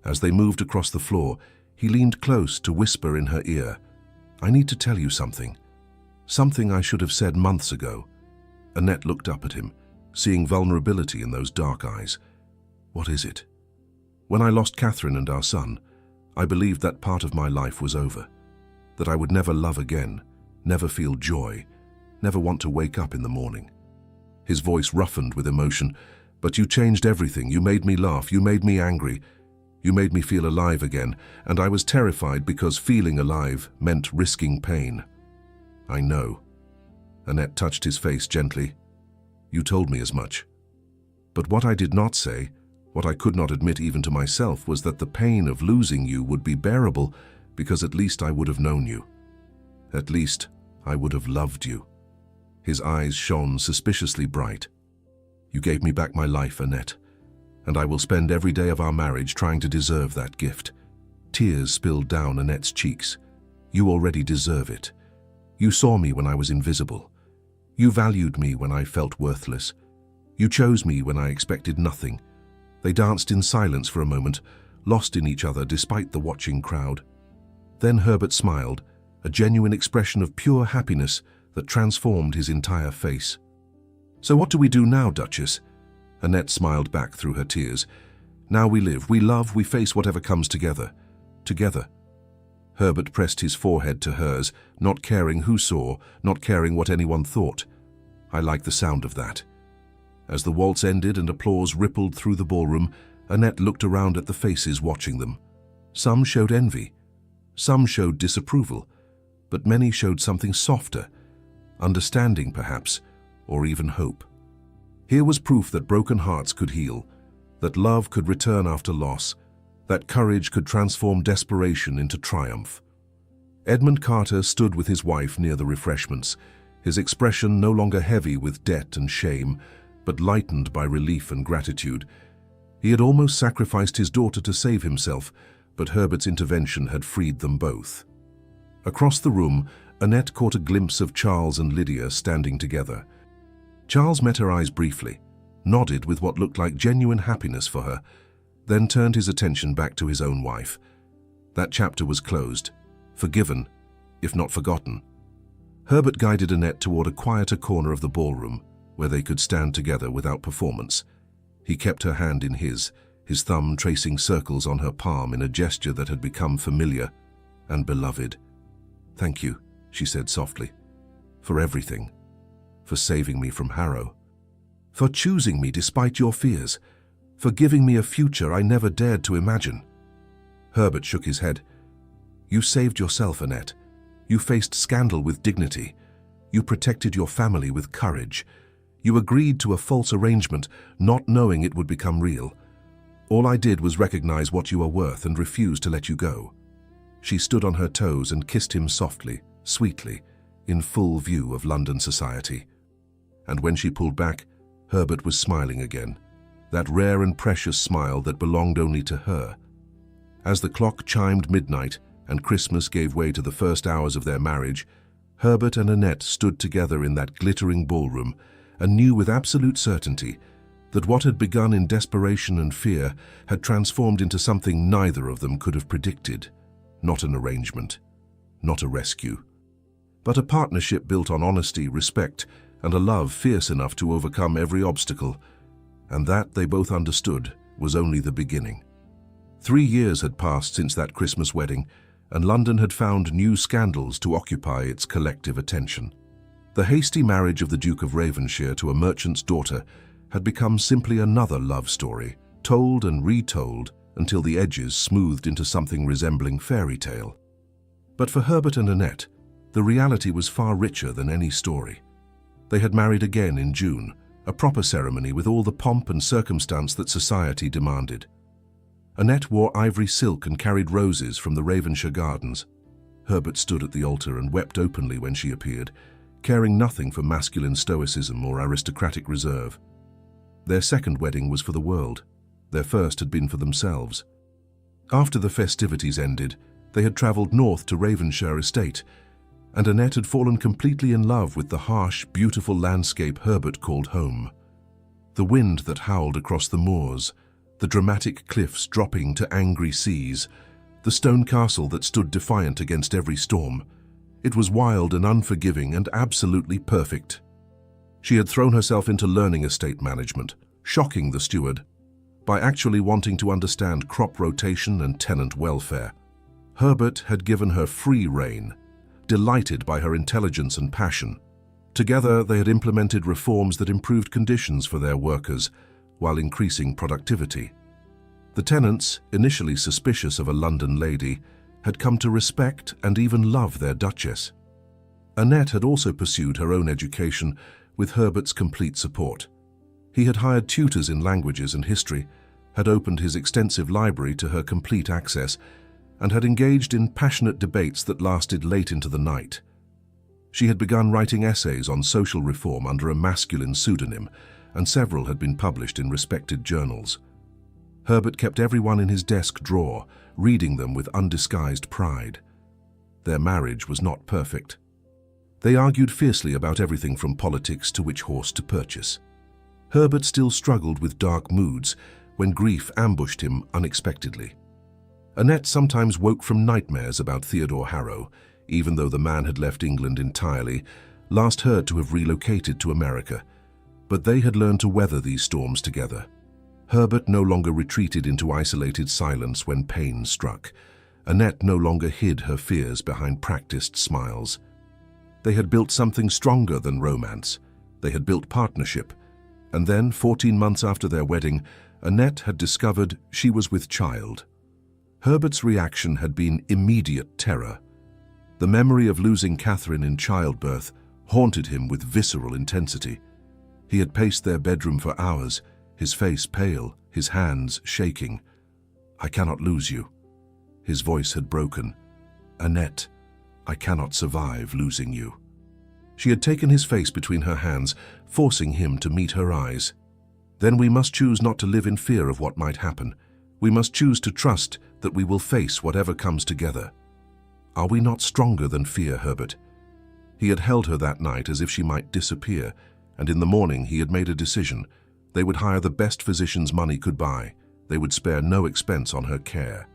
As they moved across the floor, he leaned close to whisper in her ear, "I need to tell you something. Something I should have said months ago." Annette looked up at him, seeing vulnerability in those dark eyes. "What is it?" "When I lost Catherine and our son, I believed that part of my life was over, that I would never love again, never feel joy, never want to wake up in the morning." His voice roughened with emotion. "But you changed everything. You made me laugh. You made me angry. You made me feel alive again, and I was terrified because feeling alive meant risking pain." "I know." Annette touched his face gently. "You told me as much. But what I did not say, what I could not admit even to myself, was that the pain of losing you would be bearable because at least I would have known you. At least I would have loved you." His eyes shone suspiciously bright. "You gave me back my life, Annette, and I will spend every day of our marriage trying to deserve that gift." Tears spilled down Annette's cheeks. "You already deserve it. You saw me when I was invisible. You valued me when I felt worthless. You chose me when I expected nothing." They danced in silence for a moment, lost in each other despite the watching crowd. Then Herbert smiled, a genuine expression of pure happiness that transformed his entire face. "So what do we do now, Duchess?" Annette smiled back through her tears. "Now we live, we love, we face whatever comes together. Together." Herbert pressed his forehead to hers, not caring who saw, not caring what anyone thought. "I like the sound of that." As the waltz ended and applause rippled through the ballroom, Annette looked around at the faces watching them. Some showed envy, some showed disapproval, but many showed something softer, understanding perhaps, or even hope. Here was proof that broken hearts could heal, that love could return after loss, that courage could transform desperation into triumph. Edmund Carter stood with his wife near the refreshments, his expression no longer heavy with debt and shame, but lightened by relief and gratitude. He had almost sacrificed his daughter to save himself, but Herbert's intervention had freed them both. Across the room, Annette caught a glimpse of Charles and Lydia standing together. Charles met her eyes briefly, nodded with what looked like genuine happiness for her, then turned his attention back to his own wife. That chapter was closed, forgiven, if not forgotten. Herbert guided Annette toward a quieter corner of the ballroom, where they could stand together without performance. He kept her hand in his thumb tracing circles on her palm in a gesture that had become familiar and beloved. "Thank you," she said softly, "for everything, for saving me from Harrow, for choosing me despite your fears, for giving me a future I never dared to imagine." Herbert shook his head. "You saved yourself, Annette. You faced scandal with dignity. You protected your family with courage. You agreed to a false arrangement, not knowing it would become real. All I did was recognize what you are worth and refuse to let you go." She stood on her toes and kissed him softly, sweetly, in full view of London society. And when she pulled back, Herbert was smiling again, that rare and precious smile that belonged only to her. As the clock chimed midnight and Christmas gave way to the first hours of their marriage, Herbert and Annette stood together in that glittering ballroom and knew with absolute certainty that what had begun in desperation and fear had transformed into something neither of them could have predicted. Not an arrangement, not a rescue, but a partnership built on honesty, respect, and a love fierce enough to overcome every obstacle. And that, they both understood, was only the beginning. 3 years had passed since that Christmas wedding, and London had found new scandals to occupy its collective attention. The hasty marriage of the Duke of Ravenshire to a merchant's daughter had become simply another love story, told and retold until the edges smoothed into something resembling fairy tale. But for Herbert and Annette, the reality was far richer than any story. They had married again in June, a proper ceremony with all the pomp and circumstance that society demanded. Annette wore ivory silk and carried roses from the Ravenshire gardens. Herbert stood at the altar and wept openly when she appeared, caring nothing for masculine stoicism or aristocratic reserve. Their second wedding was for the world. Their first had been for themselves. After the festivities ended, they had travelled north to Ravenshire Estate, and Annette had fallen completely in love with the harsh, beautiful landscape Herbert called home. The wind that howled across the moors, the dramatic cliffs dropping to angry seas, the stone castle that stood defiant against every storm. It was wild and unforgiving and absolutely perfect. She had thrown herself into learning estate management, shocking the steward, by actually wanting to understand crop rotation and tenant welfare. Herbert had given her free rein, delighted by her intelligence and passion. Together, they had implemented reforms that improved conditions for their workers while increasing productivity. The tenants, initially suspicious of a London lady, had come to respect and even love their duchess. Annette had also pursued her own education with Herbert's complete support. He had hired tutors in languages and history, had opened his extensive library to her complete access, and had engaged in passionate debates that lasted late into the night. She had begun writing essays on social reform under a masculine pseudonym, and several had been published in respected journals. Herbert kept everyone in his desk drawer, reading them with undisguised pride. Their marriage was not perfect. They argued fiercely about everything from politics to which horse to purchase. Herbert still struggled with dark moods when grief ambushed him unexpectedly. Annette sometimes woke from nightmares about Theodore Harrow, even though the man had left England entirely, last heard to have relocated to America. But they had learned to weather these storms together. Herbert no longer retreated into isolated silence when pain struck. Annette no longer hid her fears behind practiced smiles. They had built something stronger than romance. They had built partnership. And then, 14 months after their wedding, Annette had discovered she was with child. Herbert's reaction had been immediate terror. The memory of losing Catherine in childbirth haunted him with visceral intensity. He had paced their bedroom for hours, his face pale, his hands shaking. "I cannot lose you." His voice had broken. "Annette, I cannot survive losing you." She had taken his face between her hands, forcing him to meet her eyes. "Then we must choose not to live in fear of what might happen. We must choose to trust that we will face whatever comes together. Are we not stronger than fear, Herbert?" He had held her that night as if she might disappear, and in the morning he had made a decision. They would hire the best physicians money could buy. They would spare no expense on her care.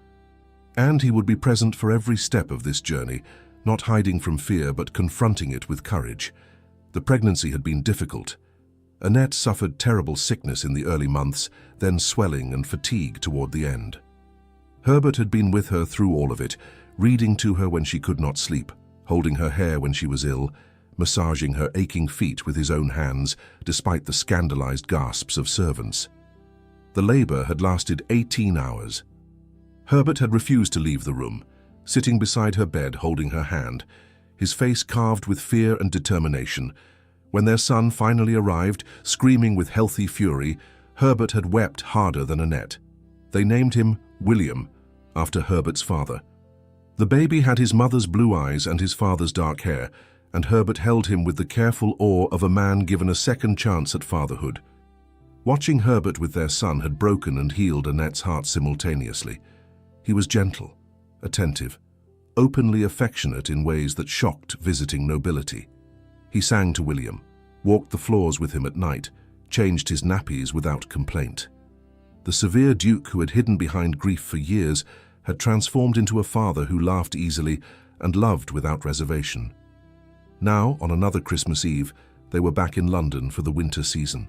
And he would be present for every step of this journey, not hiding from fear but confronting it with courage. The pregnancy had been difficult. Annette suffered terrible sickness in the early months, then swelling and fatigue toward the end. Herbert had been with her through all of it, reading to her when she could not sleep, holding her hair when she was ill, massaging her aching feet with his own hands, despite the scandalized gasps of servants. The labor had lasted 18 hours. Herbert had refused to leave the room, sitting beside her bed holding her hand, his face carved with fear and determination. When their son finally arrived, screaming with healthy fury, Herbert had wept harder than Annette. They named him William, after Herbert's father. The baby had his mother's blue eyes and his father's dark hair, and Herbert held him with the careful awe of a man given a second chance at fatherhood. Watching Herbert with their son had broken and healed Annette's heart simultaneously. He was gentle, attentive, openly affectionate in ways that shocked visiting nobility. He sang to William, walked the floors with him at night, changed his nappies without complaint. The severe duke who had hidden behind grief for years had transformed into a father who laughed easily and loved without reservation. Now, on another Christmas Eve, they were back in London for the winter season.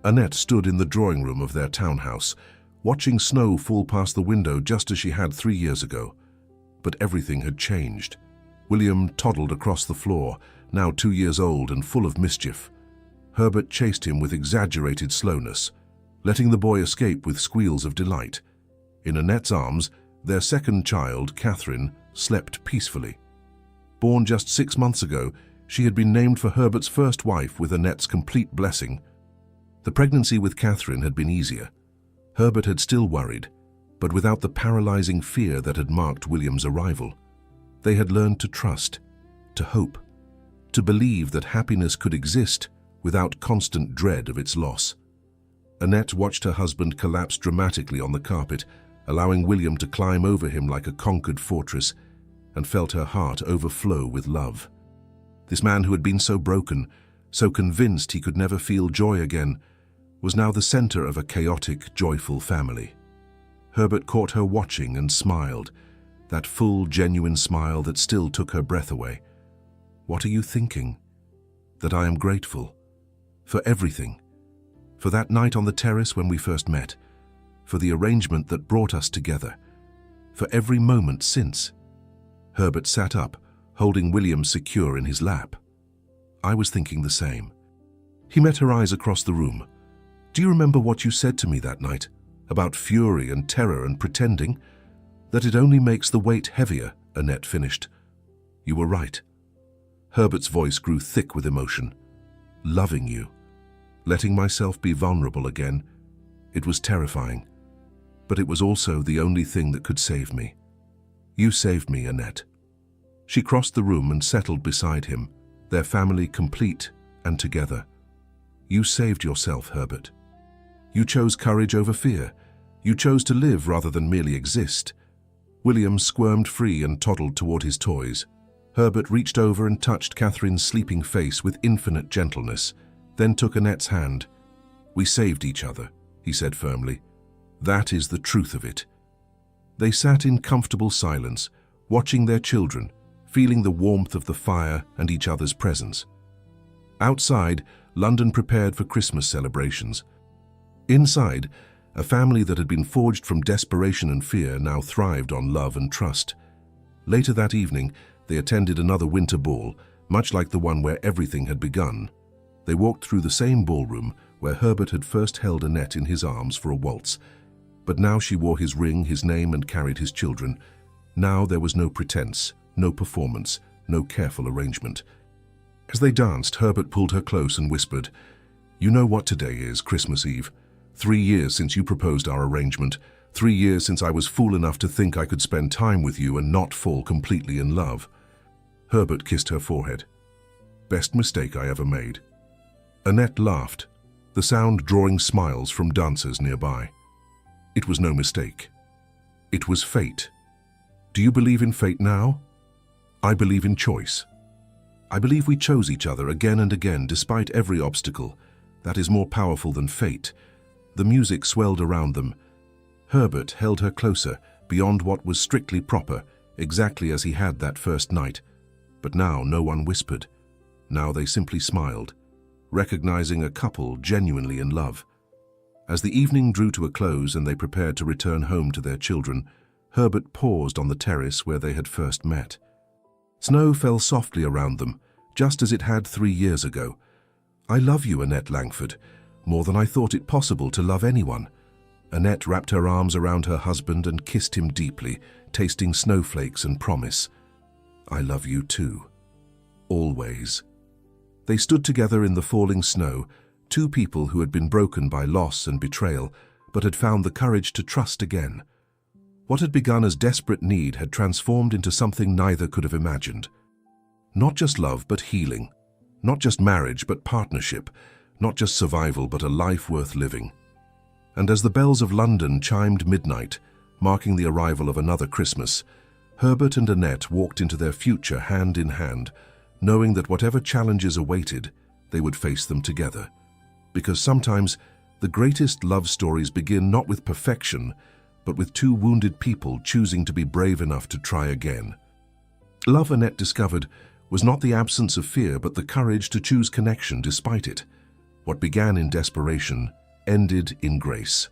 Annette stood in the drawing room of their townhouse, watching snow fall past the window just as she had 3 years ago. But everything had changed. William toddled across the floor, now 2 years old and full of mischief. Herbert chased him with exaggerated slowness, letting the boy escape with squeals of delight. In Annette's arms, their second child, Catherine, slept peacefully. Born just 6 months ago, she had been named for Herbert's first wife with Annette's complete blessing. The pregnancy with Catherine had been easier. Herbert had still worried, but without the paralyzing fear that had marked William's arrival. They had learned to trust, to hope, to believe that happiness could exist without constant dread of its loss. Annette watched her husband collapse dramatically on the carpet, allowing William to climb over him like a conquered fortress, and felt her heart overflow with love. This man who had been so broken, so convinced he could never feel joy again, was now the center of a chaotic, joyful family. Herbert caught her watching and smiled, that full, genuine smile that still took her breath away. "What are you thinking?" "That I am grateful. For everything. For that night on the terrace when we first met. For the arrangement that brought us together. For every moment since." Herbert sat up, holding William secure in his lap. "I was thinking the same." He met her eyes across the room. "Do you remember what you said to me that night? About fury and terror and pretending? That it only makes the weight heavier," Annette finished. "You were right." Herbert's voice grew thick with emotion. "Loving you. Letting myself be vulnerable again. It was terrifying. But it was also the only thing that could save me. You saved me, Annette." She crossed the room and settled beside him, their family complete and together. "You saved yourself, Herbert. You chose courage over fear. You chose to live rather than merely exist." William squirmed free and toddled toward his toys. Herbert reached over and touched Catherine's sleeping face with infinite gentleness, then took Annette's hand. "We saved each other," he said firmly. "That is the truth of it." They sat in comfortable silence, watching their children, feeling the warmth of the fire and each other's presence. Outside, London prepared for Christmas celebrations. Inside, a family that had been forged from desperation and fear now thrived on love and trust. Later that evening, they attended another winter ball, much like the one where everything had begun. They walked through the same ballroom where Herbert had first held Annette in his arms for a waltz. But now she wore his ring, his name, and carried his children. Now there was no pretense, no performance, no careful arrangement. As they danced, Herbert pulled her close and whispered, "You know what today is, Christmas Eve. 3 years since you proposed our arrangement. 3 years since I was fool enough to think I could spend time with you and not fall completely in love." Herbert kissed her forehead. "Best mistake I ever made." Annette laughed, the sound drawing smiles from dancers nearby. "It was no mistake. It was fate. Do you believe in fate now?" "I believe in choice. I believe we chose each other again and again despite every obstacle. That is more powerful than fate." The music swelled around them. Herbert held her closer, beyond what was strictly proper, exactly as he had that first night. But now no one whispered. Now they simply smiled, recognizing a couple genuinely in love. As the evening drew to a close and they prepared to return home to their children, Herbert paused on the terrace where they had first met. Snow fell softly around them, just as it had 3 years ago. "I love you, Annette Langford, more than I thought it possible to love anyone." Annette wrapped her arms around her husband and kissed him deeply, tasting snowflakes and promise. "I love you too. Always." They stood together in the falling snow, two people who had been broken by loss and betrayal, but had found the courage to trust again. What had begun as desperate need had transformed into something neither could have imagined. Not just love, but healing. Not just marriage, but partnership. Not just survival, but a life worth living. And as the bells of London chimed midnight, marking the arrival of another Christmas, Herbert and Annette walked into their future hand in hand, knowing that whatever challenges awaited, they would face them together. Because sometimes the greatest love stories begin not with perfection, but with two wounded people choosing to be brave enough to try again. Love, Annette discovered, was not the absence of fear, but the courage to choose connection despite it. What began in desperation ended in grace.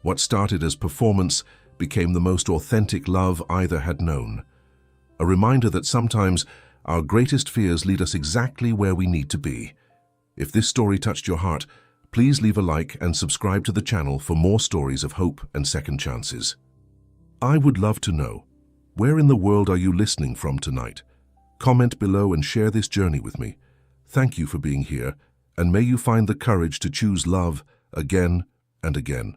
What started as performance became the most authentic love either had known. A reminder that sometimes our greatest fears lead us exactly where we need to be. If this story touched your heart, please leave a like and subscribe to the channel for more stories of hope and second chances. I would love to know, where in the world are you listening from tonight? Comment below and share this journey with me. Thank you for being here, and may you find the courage to choose love again and again.